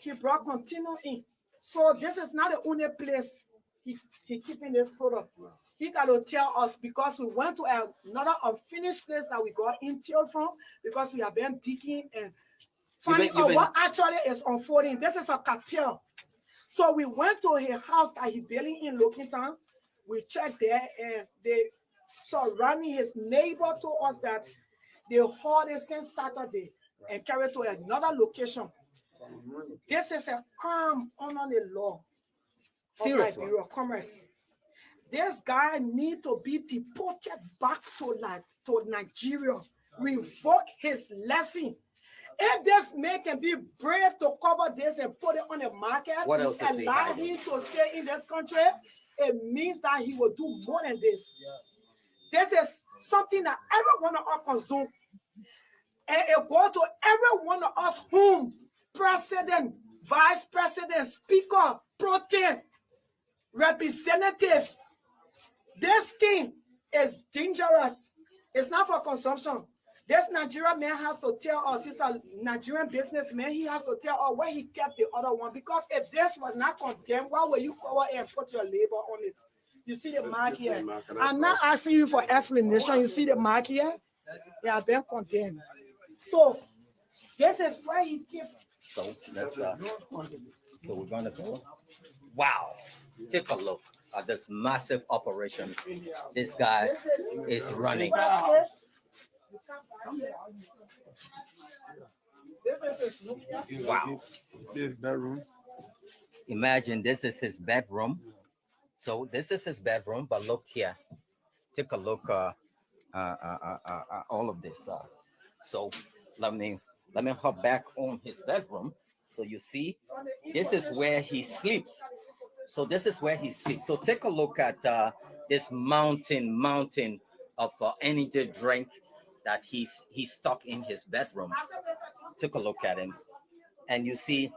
he brought continue in. So this is not the only place he keeping this product. He got to tell us because we went to another unfinished place that we got intel from because we have been digging and finding out what actually is unfolding. This is a cartel. So we went to his house that he building in Lokintown. We checked there and they surrounding his neighbor told us that they hauled it since Saturday and carried to another location. This is a crime under the law of Liberian commerce. This guy need to be deported back to Nigeria, revoke his lesson. If this man can be brave to cover this and put it on the market, what else is he allow him to stay in this country, it means that he will do more than this. This is something that every one of us consume. And it goes to every one of us whom president, vice president, speaker, protein, representative. This thing is dangerous. It's not for consumption. This Nigerian man has to tell us, he's a Nigerian businessman, he has to tell us where he kept the other one. Because if this was not condemned, why will you cover it and put your label on it? You see the mark here. I'm not asking you for explanation. You see the mark here? They have been condemned. So this is where he kept. So let's so we're gonna go. Wow. Take a look at this massive operation this guy is running. Wow. Bedroom. Imagine this is his bedroom. So this is his bedroom, but look here. Take a look all of this. So let me hop back on his bedroom. So you see, this is where he sleeps. So this is where he sleeps. So take a look at this mountain of energy drink that he's stuck in his bedroom. Take a look at him, and you see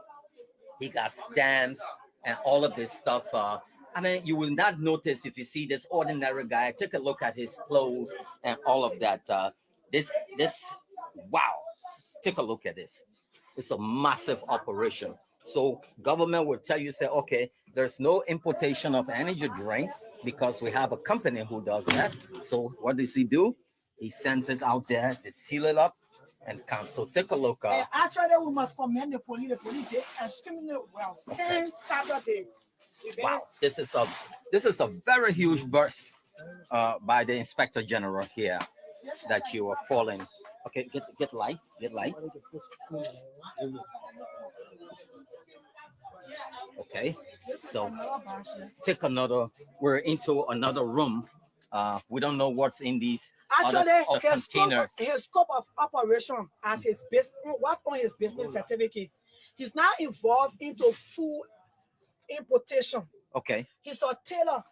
he got stamps and all of this stuff. I mean, you will not notice if you see this ordinary guy. Take a look at his clothes and all of that. This wow. Take a look at this. It's a massive operation. So government will tell you, say, okay, there's no importation of energy drink because we have a company who does that. So what does he do? He sends it out there, they seal it up and come. So take a look. Actually, we must commend the police. The police did extremely well since Saturday. Wow, this is a very huge burst by the Inspector General here that you are following. Okay, get light. Okay, so take another. We're into another room. We don't know what's in these other containers. His scope of operation as his what on his business certificate. He's now involved into food importation. Okay. He's a tailor.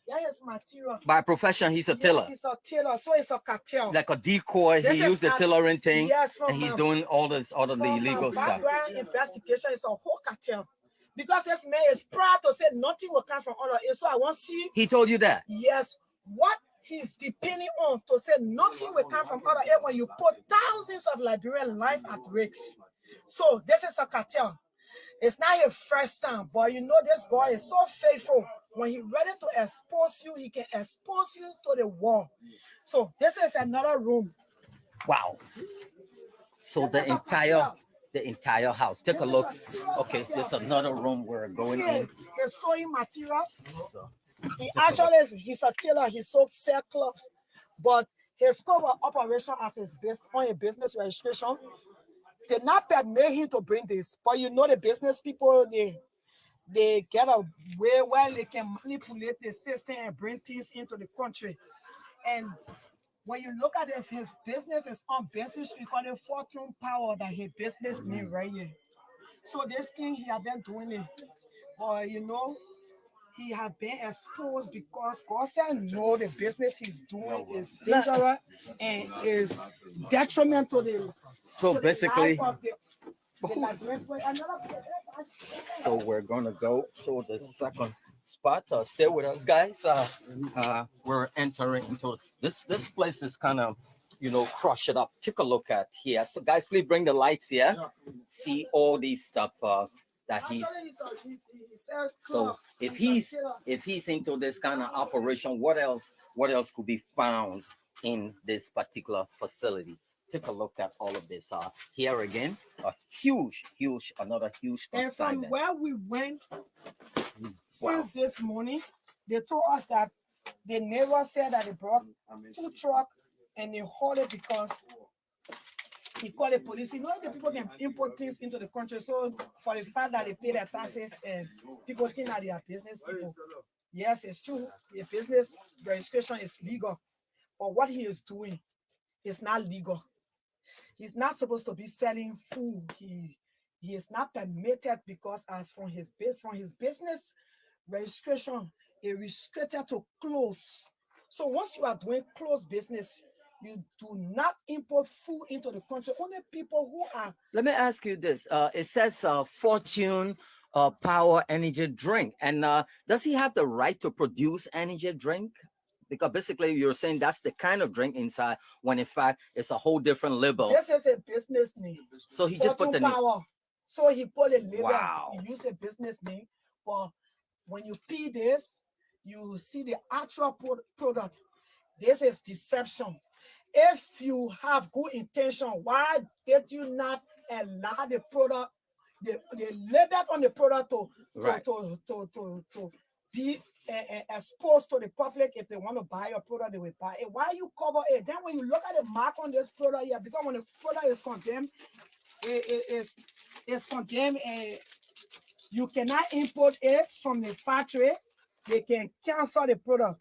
Yeah, it's material. By profession, he's a tailor. Yes, he's a tailor, so it's a cartel. Like a decoy, he used the tailoring thing, yes, and he's doing all the illegal stuff. Background investigation is a whole cartel. Because this man is proud to say nothing will come from other aid. So I want to see. He told you that? Yes. What he's depending on to say nothing will come from other aid when you put thousands of Liberian life at risk. So this is a cartel. It's not your first time, but you know this guy is so faithful. When he's ready to expose you, he can expose you to the wall. So this is another room. Wow. So This is a cartel. the entire house. Take a This is look. a serious Okay, cartel. there's another room we're going See, in. he's sewing materials. So He take a look. actually he's a tailor. He sold cloths, but his scope of operation as his based on a business registration did not permit him to bring this. But you know the business people they get a way where they can manipulate the system and bring things into the country. And when you look at this, his business is on basis we call it fortune power that his business name right here. So this thing he have been doing it, but you know he has been exposed because God said no, the business he's doing is dangerous and is detrimental So to the basically, life of the Liberian. so we're gonna go to the second spot. Stay with us, guys. We're entering into this place is kind of, you know, crush it up. Take a look at here. So guys, please bring the lights here. See all these stuff that he's. So if he's into this kind of operation, what else could be found in this particular facility? Take a look at all of this. Here again, a another huge And from consignment. where we went since this morning, they told us that the neighbor said that they brought 2 trucks and they hauled it because he called the police. You know, the people can import things into the country. So for the fact that they pay their taxes and people think that they are business people. Yes, it's true. The business registration is legal. But what he is doing is not legal. He's not supposed to be selling food. He is not permitted because as from his business registration, it restricted to clothes. So once you are doing clothes business, you do not import food into the country. Only people who are. Let me ask you this. It says Fortune Power Energy Drink. And does he have the right to produce energy drink? Because basically you're saying that's the kind of drink inside when in fact it's a whole different label. This is a business name. So he just put the name. Power. So he put a label. Wow. He used a business name. But when you pee this, you see the actual product. This is deception. If you have good intention, why did you not allow the product, the label on the product to be exposed to the public? If they want to buy your product, they will buy it. Why you cover it? Then when you look at the mark on this product here, because when the product is condemned, it's condemned and you cannot import it from the factory. They can cancel the product.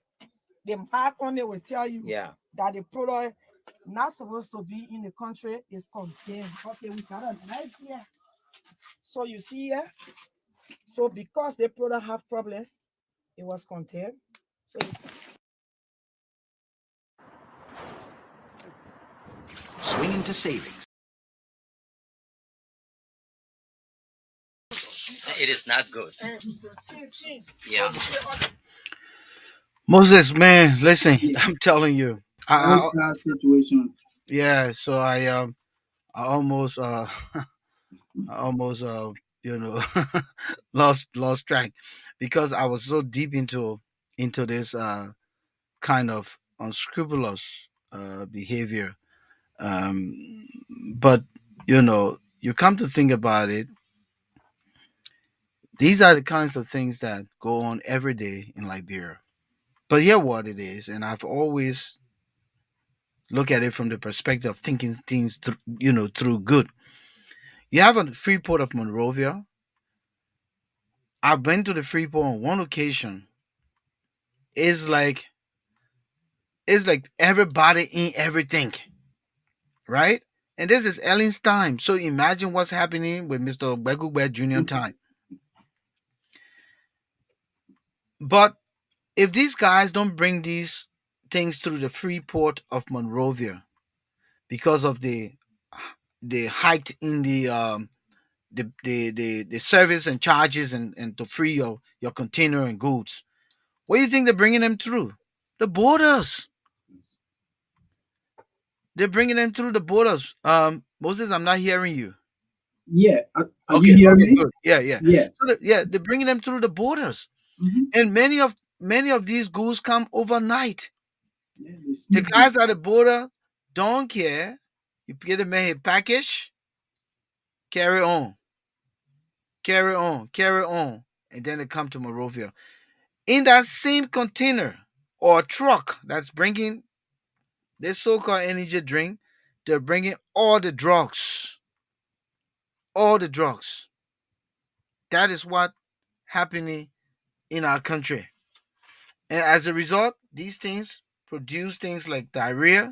The mark on it will tell you that the product not supposed to be in the country is condemned. Okay, we got a knife here. So you see here. So because the product have problem, it was condemned. So it's Swinging to savings. It is not good. Yeah. Moses, man, listen, I'm telling you. What's that situation? Yeah, so I almost I almost you know lost track because I was so deep into this kind of unscrupulous behavior. Um, but you come to think about it, these are the kinds of things that go on every day in Liberia. But here what it is, and I've always look at it from the perspective of thinking things through, through good. You have a free port of Monrovia. I've been to the free port on one occasion. It's like everybody in everything, right? And this is Ellen's time. So imagine what's happening with Mr. Begugbe Jr. time. But if these guys don't bring these things through the free port of Monrovia because of the hike in the service and charges and to free your container and goods, what do you think they're bringing them through? The borders. They're bringing them through the borders. Moses, I'm not hearing you. Yeah. Are Okay, you hearing me? good. Yeah. Yeah. So they're bringing them through the borders, and many of these goods come overnight. Yeah, The guys at the border don't care. You get the man his package, carry on, carry on, carry on, and then they come to Monrovia. In that same container or truck that's bringing this so-called energy drink, they're bringing all the drugs, all the drugs. That is what happening in our country, and as a result, these things produce things like diarrhea.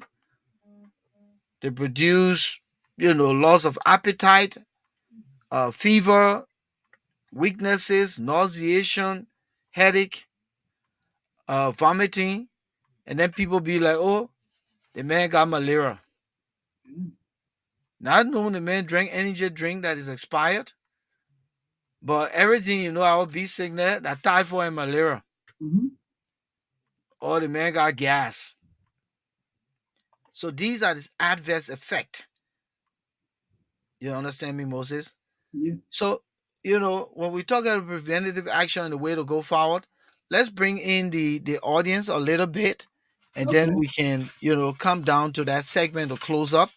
They produce, loss of appetite, fever, weaknesses, nauseation, headache, vomiting, and then people be like, "Oh, the man got malaria." Mm. Not knowing the man drank energy drink that is expired, but everything I would be sick there, that typhoid and malaria. Mm-hmm. Or the man got gas. So these are the adverse effect. You understand me, Moses? Yeah. So, when we talk about preventative action and the way to go forward, let's bring in the audience a little bit, and then Okay. we can, come down to that segment to close up.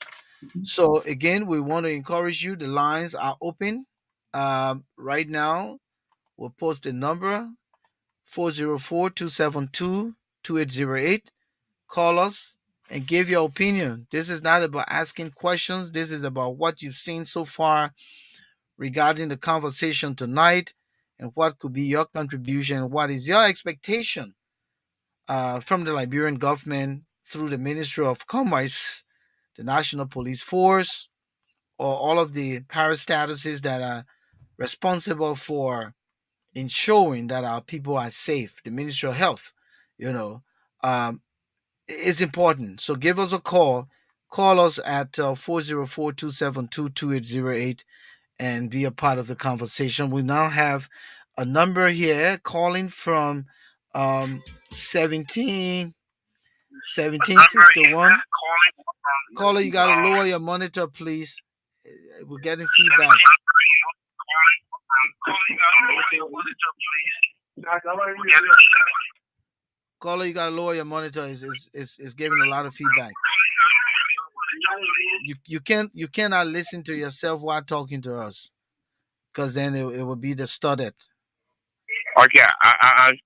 Mhm. So again, we want to encourage you. The lines are open. Right now, we'll post the number 404-272-2808. Call us and give your opinion. This is not about asking questions. This is about what you've seen so far regarding the conversation tonight, and what could be your contribution. What is your expectation from the Liberian government through the Ministry of Commerce, the National Police Force, or all of the parastatuses that are responsible for ensuring that our people are safe? The Ministry of Health, you know, um, is important. So give us a call. Call us at 404-272-2808 and be a part of the conversation. We now have a number here calling from um 17 1751. Caller, you got to lower your monitor, please. We're getting feedback. Caller, you got to lower your monitor. Is giving a lot of feedback. You cannot listen to yourself while talking to us, because then it will be distorted. Okay,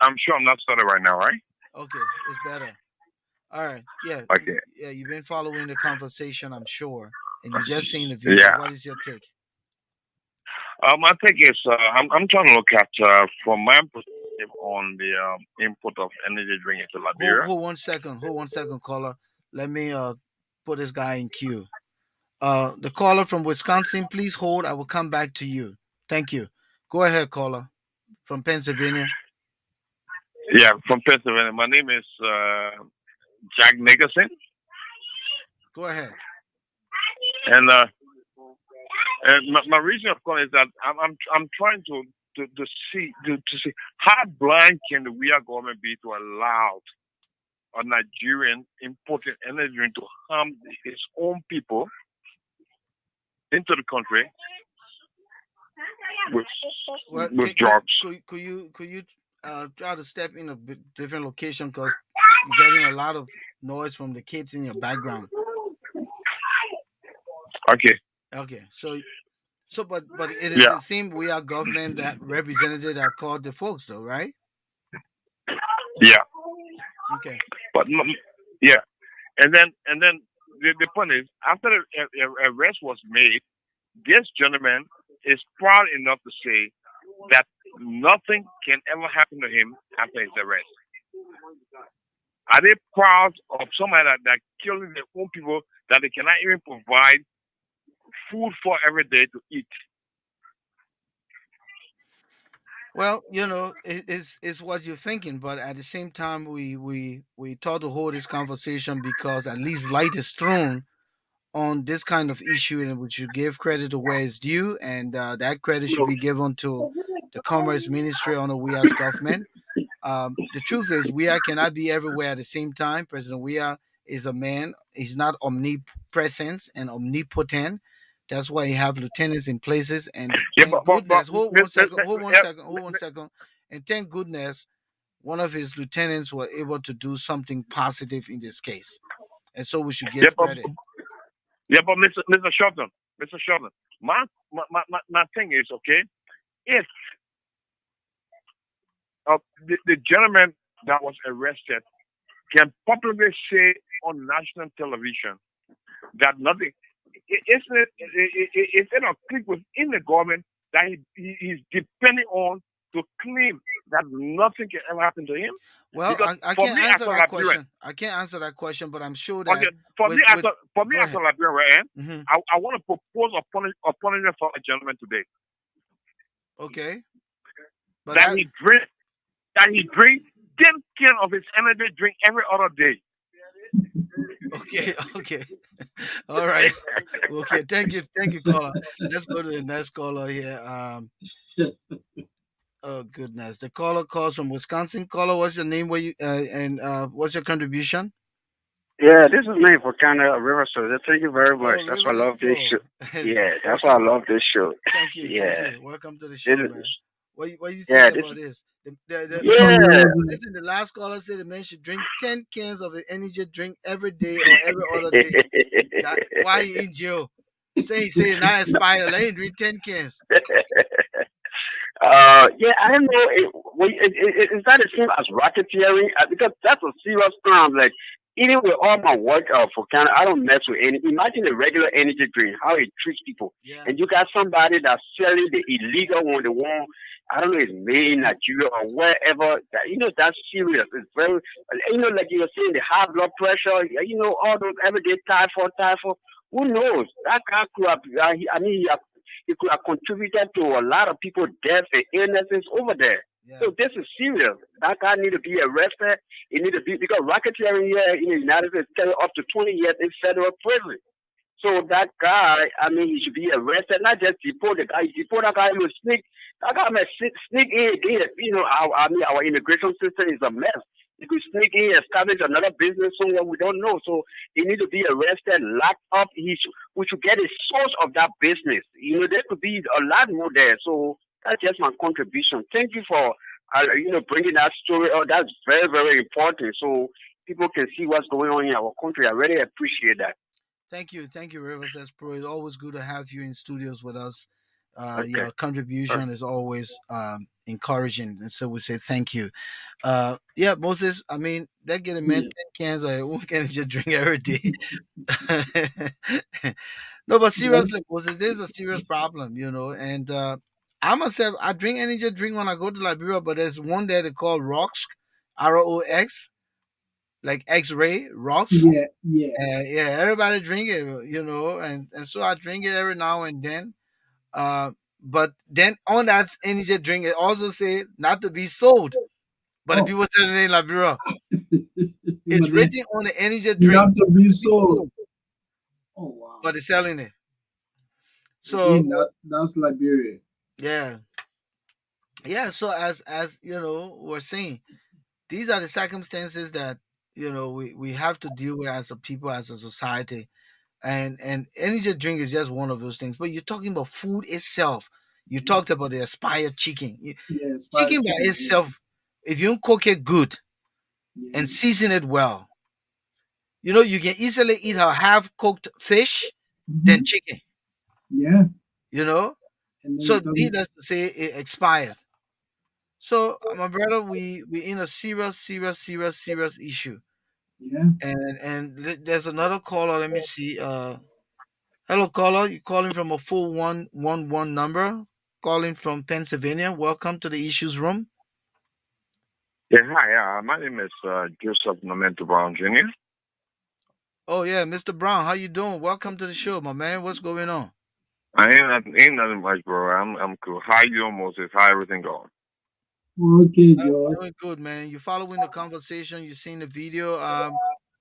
I'm sure I'm not started right now, right? Okay, it's better. All right. Yeah. Okay. Yeah. You've been following the conversation, I'm sure, and you just seen the video. Yeah. What is your take? My take is I'm trying to look at from my perspective on the input of energy drink into Liberia. Hold 1 second. Hold 1 second, caller. Let me put this guy in queue. The caller from Wisconsin, please hold. I will come back to you. Thank you. Go ahead, caller from Pennsylvania. Yeah, from Pennsylvania. My name is Jack Nicholson, Go ahead. and my reason of calling is that I'm trying to see how blind can the we government be to allow a Nigerian importing energy drink to harm his own people into the country with Well, with drugs. could you try to step in a bit different location, because you're getting a lot of noise from the kids in your background. Okay. Okay, but it is Yeah. the same we are government that representative that called the folks, though, right? Yeah. Okay. But yeah, and then the point is after the arrest was made, this gentleman is proud enough to say that nothing can ever happen to him after his arrest. Are they proud of somebody that killing their own people that they cannot even provide food for every day to eat? Well, it's what you're thinking, but at the same time, we thought to hold this conversation because at least light is thrown on this kind of issue, in which you give credit to where it's due, and that credit should be given to the Commerce Ministry on the we as government. The truth is, Weah cannot be everywhere at the same time. President Weah is a man; he's not omnipresent and omnipotent. That's why he have lieutenants in places. And Yeah, thank but goodness, hold 1 second, hold 1 second, hold 1 second, and thank goodness, one of his lieutenants were able to do something positive in this case, and so we should yeah, give credit. Yeah, but Mr. Shelton, my thing is okay. If the gentleman that was arrested can publicly say on national television that nothing, is it a clique within the government that he's depending on to claim that nothing can ever happen to him? Well, Because I for can't me as answer a that Liberian, question. I can't answer that question, but I'm sure okay, that with for me go as a ahead. Liberian, right, Hmm. I want to propose a punishment for a gentleman today Okay, but that that he drink 10 cans of his energy drink every other day. okay, okay, all right, okay. Thank you, caller. Let's go to the next caller here. Oh goodness, the caller calls from Wisconsin. Caller, what's your name? Where you and what's your contribution? Yeah, this is me for Canada River. So thank you very much. Oh, That's why I Rivers love this Pro. show. Yeah, that's why I Welcome. love this show. Thank you, thank Yeah, you. Welcome to the this show, is, man. What you think yeah, this about is, this? Welcome, yeah. Rivers. Listen, the last caller said the man should drink 10 cans of the energy drink every day or every other day. That why he in jail? He say it not expire. Let him drink 10 cans. Yeah, I don't know. Is that the same as racketeering? Because that's a serious crime. Like, even with all my work for Canada, I don't mess with any. Imagine a regular energy drink, how it treats people. Yeah, And you got somebody that's selling the illegal one, the one, I don't know, it's made in Nigeria or wherever. That's serious. It's very, like you were saying, the high blood pressure, all those everyday typhoid. Who knows? That guy could have, he could have contributed to a lot of people's deaths and illnesses over there. yeah. So this is serious. That guy need to be arrested. He need to be because racketeering here in the United States carry up to 20 years in federal prison. So that guy, he should be arrested, not just deport the guy. Deport that guy will sneak. That guy may sneak in again. Our immigration system is a mess. He could sneak in, establish another business somewhere we don't know. So he need to be arrested, locked up. We should get a source of that business. There could be a lot more there. So that's just my contribution. Thank you for, bringing that story up. That's very, very important. So people can see what's going on in our country. I really appreciate that. Thank you, Rivers S Pro. It's always good to have you in studios with us. Okay. Your contribution is always encouraging, and so we say thank you. Yeah, Moses. I mean, they get a man Yeah, 10 cans of one can just drink every day. No, but yeah, seriously, Moses, this is a serious problem, And I myself, I drink energy drink when I go to Liberia, but there's one there they call Rox, ROX, like X-ray Rox. yeah, yeah. Yeah, everybody drink it, and so I drink it every now and then. Uh, but then on that energy drink, it also say not to be sold. But the Oh, people selling it in Liberia, it's but then written on the energy you drink have to be to be sold. sold, Oh wow. but they're selling it. So Again, that's Liberia. yeah, yeah. So as we're saying, these are the circumstances that we have to deal with as a people, as a society, and energy drink is just one of those things. But you're talking about food itself. You talked about the expired chicken. Yeah, Chicken expired by chicken. Yeah, itself, if you don't cook it good and yeah. season it well, you can easily eat a half cooked fish than Hmm. chicken. Yeah, You know, and then so you talking. needless to say, it expired. So my brother, we in a serious, serious, serious, serious issue. Yeah. And there's another caller. Let me see. Hello, caller. You calling from a 4111 number? Calling from Pennsylvania. Welcome to the issues room. Yeah, hi. My name is Joseph Memento Brown Jr. Oh yeah, Mr. Brown, how you doing? Welcome to the show, my man. What's going on? Ain't nothing much, bro. I'm cool. How you doing, Moses? How everything going? Okay, I'm George. doing good, man. You following the conversation? You seen the video?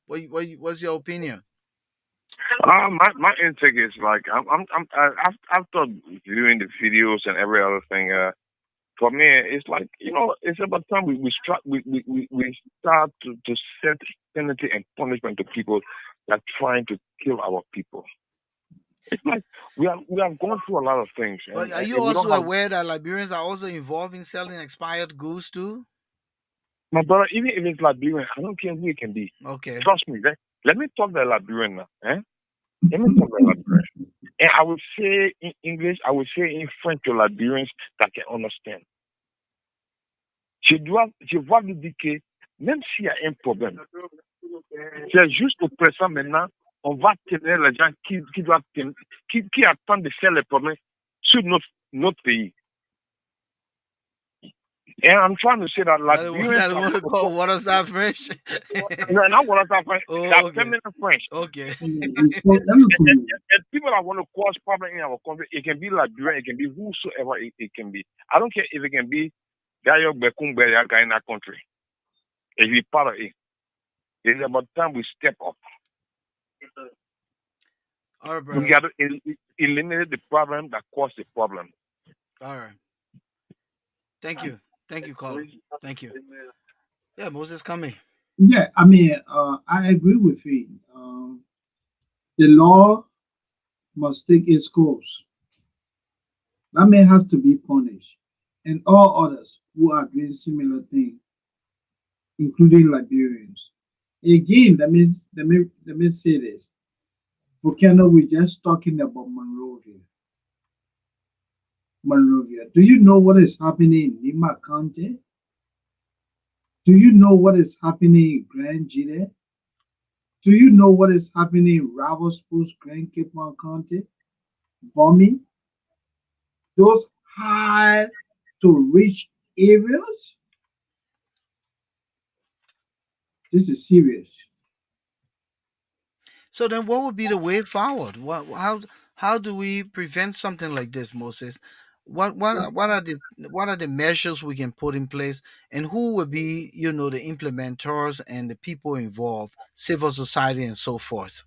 What's your opinion? My intake is like after viewing the videos and every other thing. For me, it's like it's about time we start to set penalty and punishment to people that are trying to kill our people. It's like we have gone through a lot of things, But and, are and you and we don't also have. aware that Liberians are also involved in selling expired goods too? My brother, even if it's Liberian, I don't care who it can be. Okay. Trust me. Let me talk the Liberian now. Eh? Let me come back, Liberian. And I would say in English, I would say in French to Liberians that can understand. Je vois lui dire que même s'il y a un problème, c'est juste au présent maintenant, on va tenir les gens qui doivent qui attendent de faire les problèmes sur notre pays. And I'm trying to say that Liberians That want to call what is that French? no, not what I'm French. Oh, That's okay. feminine French. Okay. He spoke eloquently. And people that want to cause problem in our country, it can be Liberian, it can be whosoever it can be. I don't care if it can be that young Bekumbe guy in that country. If he's part of it, it's about time we step up. All right, We brother. got to eliminate the problem that caused the problem. All right. Thank you. Thank you, caller. Thank you. Yeah, Moses, come in. Yeah, I mean, I agree with him. The law must take its course. That man has to be punished, and all others who are doing similar things, including Liberians. Again, let me say this. Volcano, we're just talking about Monrovia. Monrovia. Do you know what is happening in Lima County? Do you know what is happening in Grand Gide? Do you know what is happening in Ravospoos, Grand Cape Mount County? Bombing? Those high to rich areas? This is serious. So then, what would be the way forward? How do we prevent something like this, Moses? What are the measures we can put in place, and who will be the implementers and the people involved, civil society and so forth?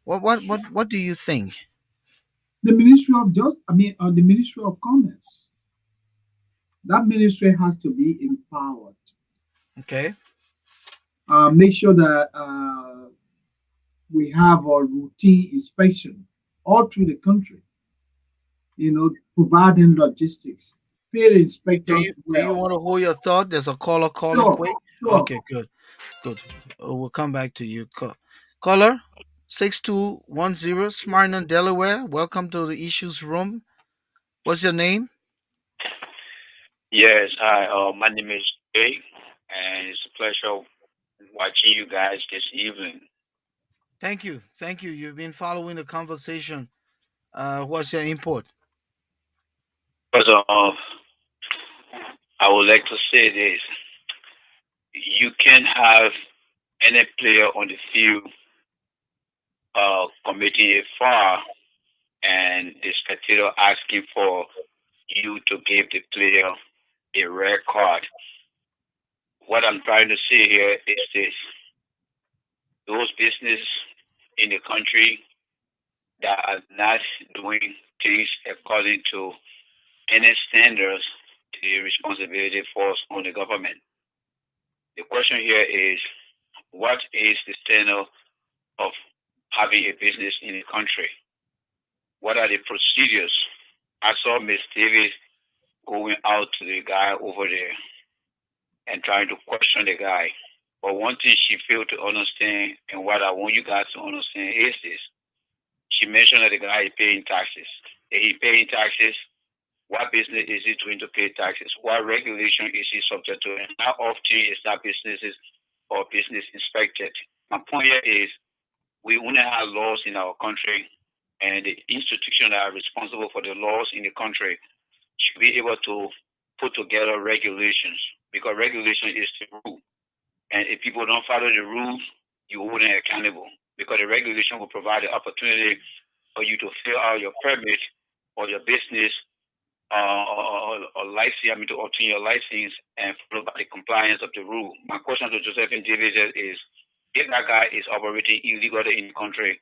What do you think? The Ministry of the Ministry of Commerce. That ministry has to be empowered. Okay. Make sure that we have a routine inspection all through the country. Providing logistics, field Do inspectors you well. want to hold your thought? There's a caller calling Sure, quick. sure. Okay, good. We'll come back to you. Caller 6210, Smyrna, Delaware. Welcome to the issues room. What's your name? Yes, hi. My name is Jay, and it's a pleasure watching you guys this evening. Thank you. Thank you. You've been following the conversation. What's your input? But I would like to say this: you can have any player on the field committing a foul, and the spectator asking for you to give the player a red card. What I'm trying to say here is this: those business in the country that are not doing things according to any standards, the responsibility falls on the government. The question here is, what is the standard of having a business in a country? What are the procedures? I saw Miss Davis going out to the guy over there and trying to question the guy. But one thing she failed to understand, and what I want you guys to understand, is this. She mentioned that the guy is paying taxes. If he paying taxes, what business is he doing to pay taxes? What regulation is he subject to? And how often is that businesses or business inspected? My point here is we only have laws in our country, and the institutions that are responsible for the laws in the country should be able to put together regulations, because regulation is the rule. And if people don't follow the rules, you hold them accountable, because the regulation will provide the opportunity for you to fill out your permit or your business or license, to obtain your license and follow by the compliance of the rule. My question to Josephine Davies is, if that guy is operating illegally in the country,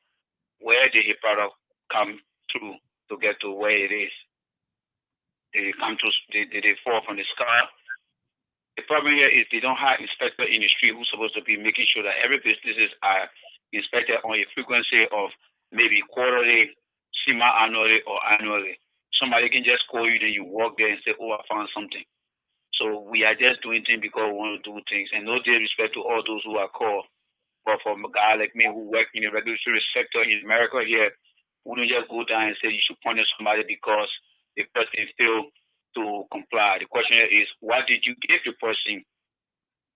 where did his product come through to get to where it is? Did it come to? Did it fall from the sky? The problem here is they don't have inspector in the street who's supposed to be making sure that every businesses are inspected on a frequency of maybe quarterly, semi-annually, or annually. Somebody can just call you, then you walk there and say, "Oh, I found something." So we are just doing things because we want to do things, and no disrespect to all those who are called. But for a guy like me who work in the regulatory sector in America here, we don't just go down and say you should punish somebody because the person failed to comply. The question is, what did you give the person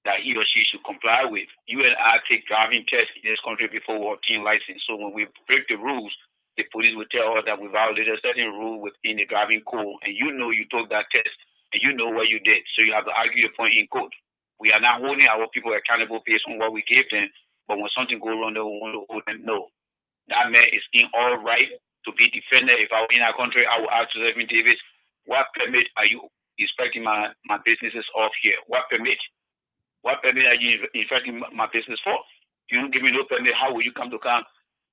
that he or she should comply with? You and I take driving tests in this country before we obtain license. So when we break the rules, the police will tell us that we violated a certain rule within the driving code, and you know you took that test, and you know what you did. So you have to argue your point in court. We are not holding our people accountable based on what we gave them, but when something goes wrong, they want to hold them. No, that man is in all right to be defended. If I were in our country, I would ask Josephine Davies, what permit are you inspecting my businesses off here? What permit? What permit are you inspecting my business for? You don't give me no permit. How will you come to come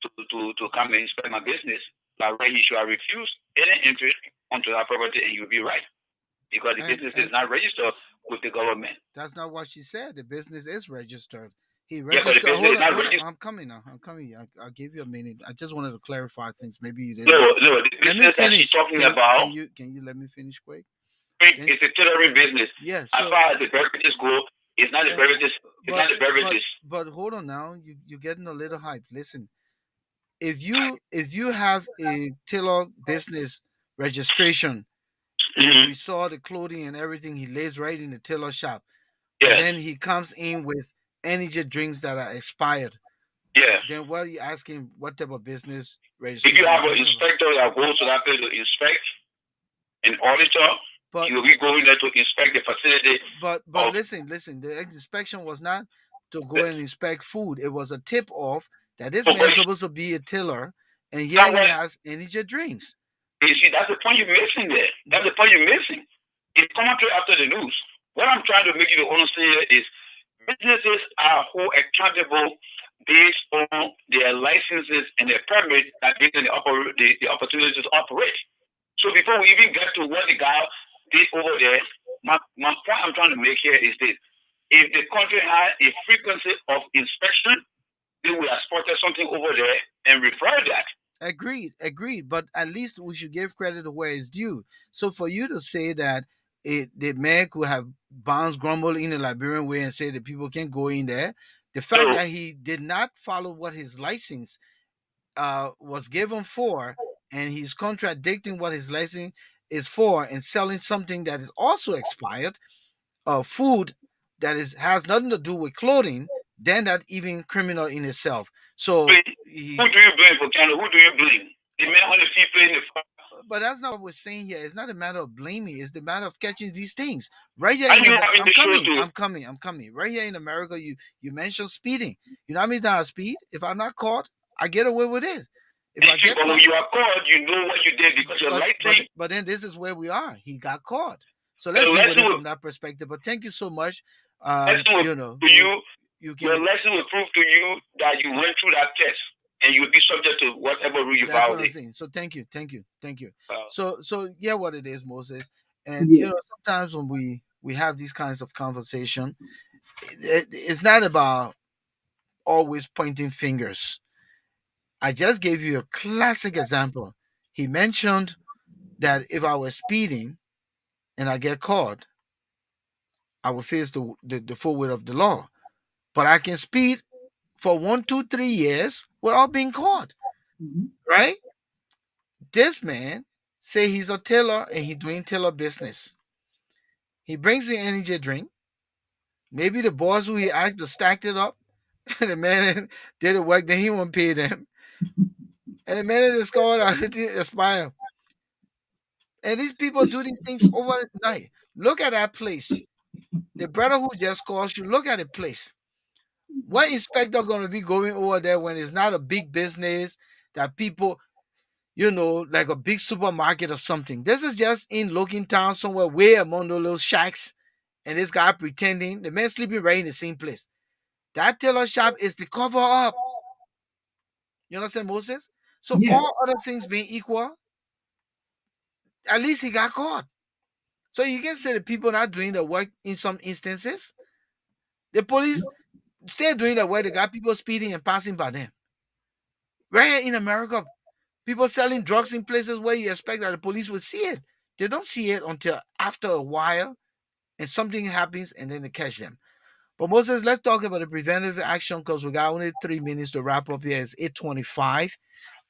and inspect my business? By right, you should have refused any entry onto that property, and you'll be right because the business is not registered with the government. That's not what she said. The business is registered. He Yeah, but the registered. business Hold is on, not hold on. registered. I'm coming now. I'm coming. I'll give you a minute. I just wanted to clarify things. Maybe you didn't. No, the Let me business that she's finish. talking Can about you let me finish quick? it's a tailoring business. Yeah. As So, far as the beverages go, it's not the beverages. It's not the beverages. but hold on now. You're getting a little hype. Listen, if you have a tailor business registration and we saw the clothing and everything, he lives right in the tailor shop, but Yes. then he comes in with energy drinks that are expired. Yes. Then what are you asking? What type of business If registration? you have you're an talking about? inspector that goes to that place to inspect, an auditor, But you will be going there to inspect the facility. but listen. The inspection was not to go and inspect food. It was a tip off that this man's supposed to be a tiller, and here he has energy drinks. You see, that's the point you're missing there. That's the point you're missing. It's coming to after the news. What I'm trying to make you to understand here is businesses are who accountable based on their licenses and their permits that give them the opportunity to operate. So before we even get to what the guy did over there, my point I'm trying to make here is this. If the country had a frequency of inspection, they would have spotted something over there and referred that. Agreed. But at least we should give credit to where it's due. So for you to say that the man could have bounced grumble in the Liberian way and say that people can't go in there, the fact that he did not follow what his license was given for, and he's contradicting what his license is for and selling something that is also expired, food that has nothing to do with clothing, then that even criminal in itself. So who do you blame for Canada? Who do you blame? The man on the field playing the but that's not what we're saying here. It's not a matter of blaming. It's the matter of catching these things. Right here, I'm coming. Right here in America, you mentioned speeding. You know how many times I speed? If I'm not caught, I get away with it. If I get caught, when you are caught, you know what you did because you're likely. But then this is where we are. He got caught. So let's deal with it from that perspective. But thank you so much. You know, your lesson will prove to you that you went through that test. And you'll be subject to whatever rule you violate. That's what I'm saying. So thank you. So yeah, what it is, Moses. And you know, sometimes when we have these kinds of conversation, it's not about always pointing fingers. I just gave you a classic example. He mentioned that if I was speeding and I get caught, I will face the full weight of the law. But I can speed for 1, 2, 3 years without being caught. Right? This man say he's a tailor and he's doing tailor business. He brings the energy drink. Maybe the boss who he asked to stacked it up, and the man did the work, then he won't pay them. And the man discovered that it expire. And these people do these things overnight. Look at that place. The brother who just calls you, look at the place. What inspector gonna be going over there when it's not a big business that people, you know, like a big supermarket or something? This is just in looking town somewhere way among those little shacks, and this guy pretending the man sleeping right in the same place. That tailor shop is the cover up. You understand, Moses? So all other things being equal, at least he got caught. So you can say the people not doing the work in some instances. The police still doing the work. They got people speeding and passing by them. Right here in America, people selling drugs in places where you expect that the police would see it. They don't see it until after a while and something happens and then they catch them. But Moses, let's talk about the preventive action because we got only 3 minutes to wrap up here. It's 8:25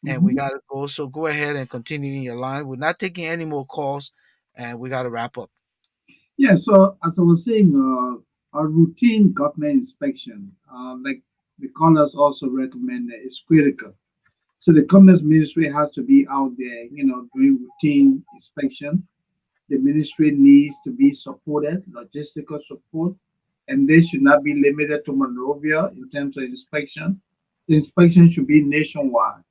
and we Mhm. gotta go. So go ahead and continue in your line. We're not taking any more calls and we gotta wrap up. Yeah, so as I was saying, a routine government inspection, like the callers also recommended, is critical. So the Commerce Ministry has to be out there, doing routine inspection. The ministry needs to be supported, logistical support, and they should not be limited to Monrovia in terms of inspection. The inspection should be nationwide.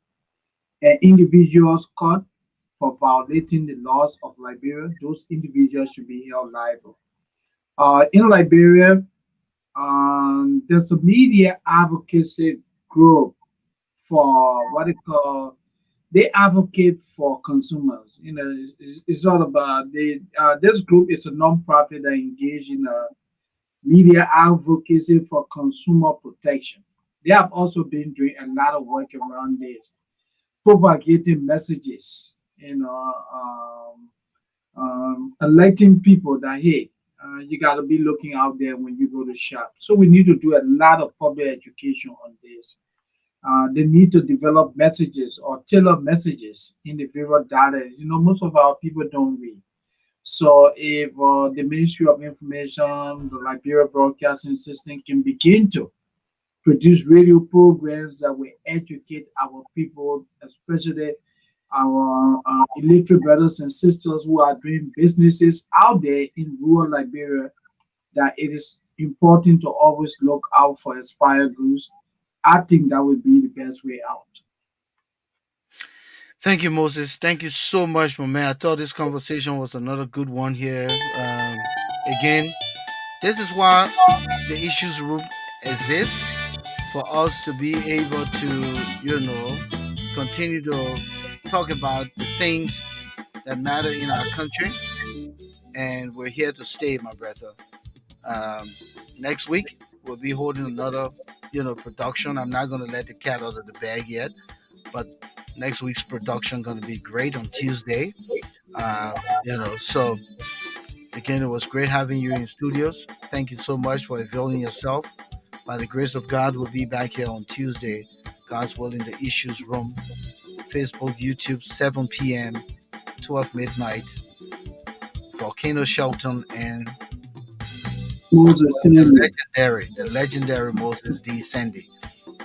And individuals caught for violating the laws of Liberia, those individuals should be held liable. In Liberia, there's a media advocacy group for what they call, they advocate for consumers. It's all about this group is a non-profit that engage in media advocacy for consumer protection. They have also been doing a lot of work around this, propagating messages, alerting people that hey, you got to be looking out there when you go to shop. So we need to do a lot of public education on this. They need to develop messages or tailor messages in the various data. Most of our people don't read. So if the Ministry of Information, the Liberia Broadcasting System can begin to produce radio programs that will educate our people, especially our illiterate brothers and sisters who are doing businesses out there in rural Liberia, that it is important to always look out for expired goods. I think that would be the best way out. Thank you, Moses. Thank you so much, my man. I thought this conversation was another good one here. Again, this is why the issues room exists for us to be able to, continue to talk about the things that matter in our country. And we're here to stay, my brother. Um, Next week, we'll be holding another, production. I'm not going to let the cat out of the bag yet, but next week's production going to be great on Tuesday. So again, it was great having you in studios. Thank you so much for availing yourself. By the grace of God, we'll be back here on Tuesday. God's willing, the issues room, Facebook, YouTube, 7 p.m., 12 midnight. Volcano Shelton and Moses, the legendary Moses D. Sandy.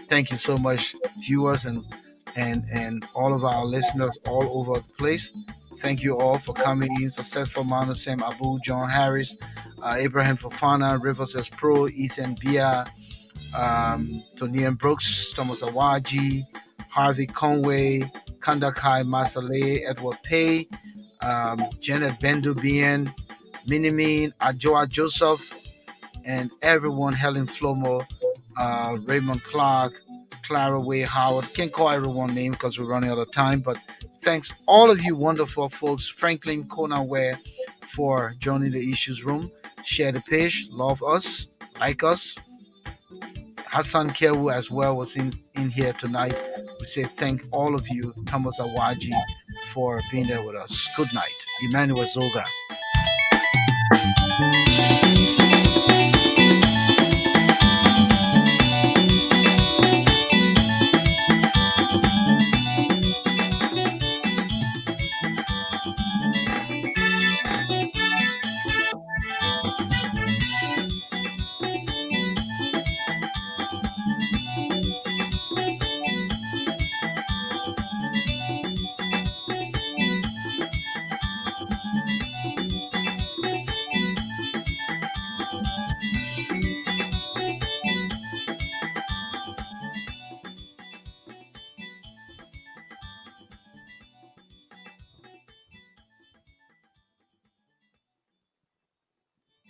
Thank you so much, viewers and all of our listeners all over the place. Thank you all for coming in. Successful Mount Sam Abu, John Harris, Abraham Fofana, Rivers S. Pro, Ethan Bia, Tonian Brooks, Thomas Awaji, Harvey Conway, Kandakai Masale, Edward Pay, Janet Bendubian, Minimin, Ajoa Joseph, and everyone, Helen Flomo, Raymond Clark, Clara Way Howard. Can't call everyone name because we're running out of time, but thanks all of you wonderful folks, Franklin Conan Ware, for joining the Issues Room. Share the page, love us, like us. Hassan Kewu as well was in here tonight. We say thank all of you, Thomas Awaji, for being there with us. Good night. Emmanuel Zoga.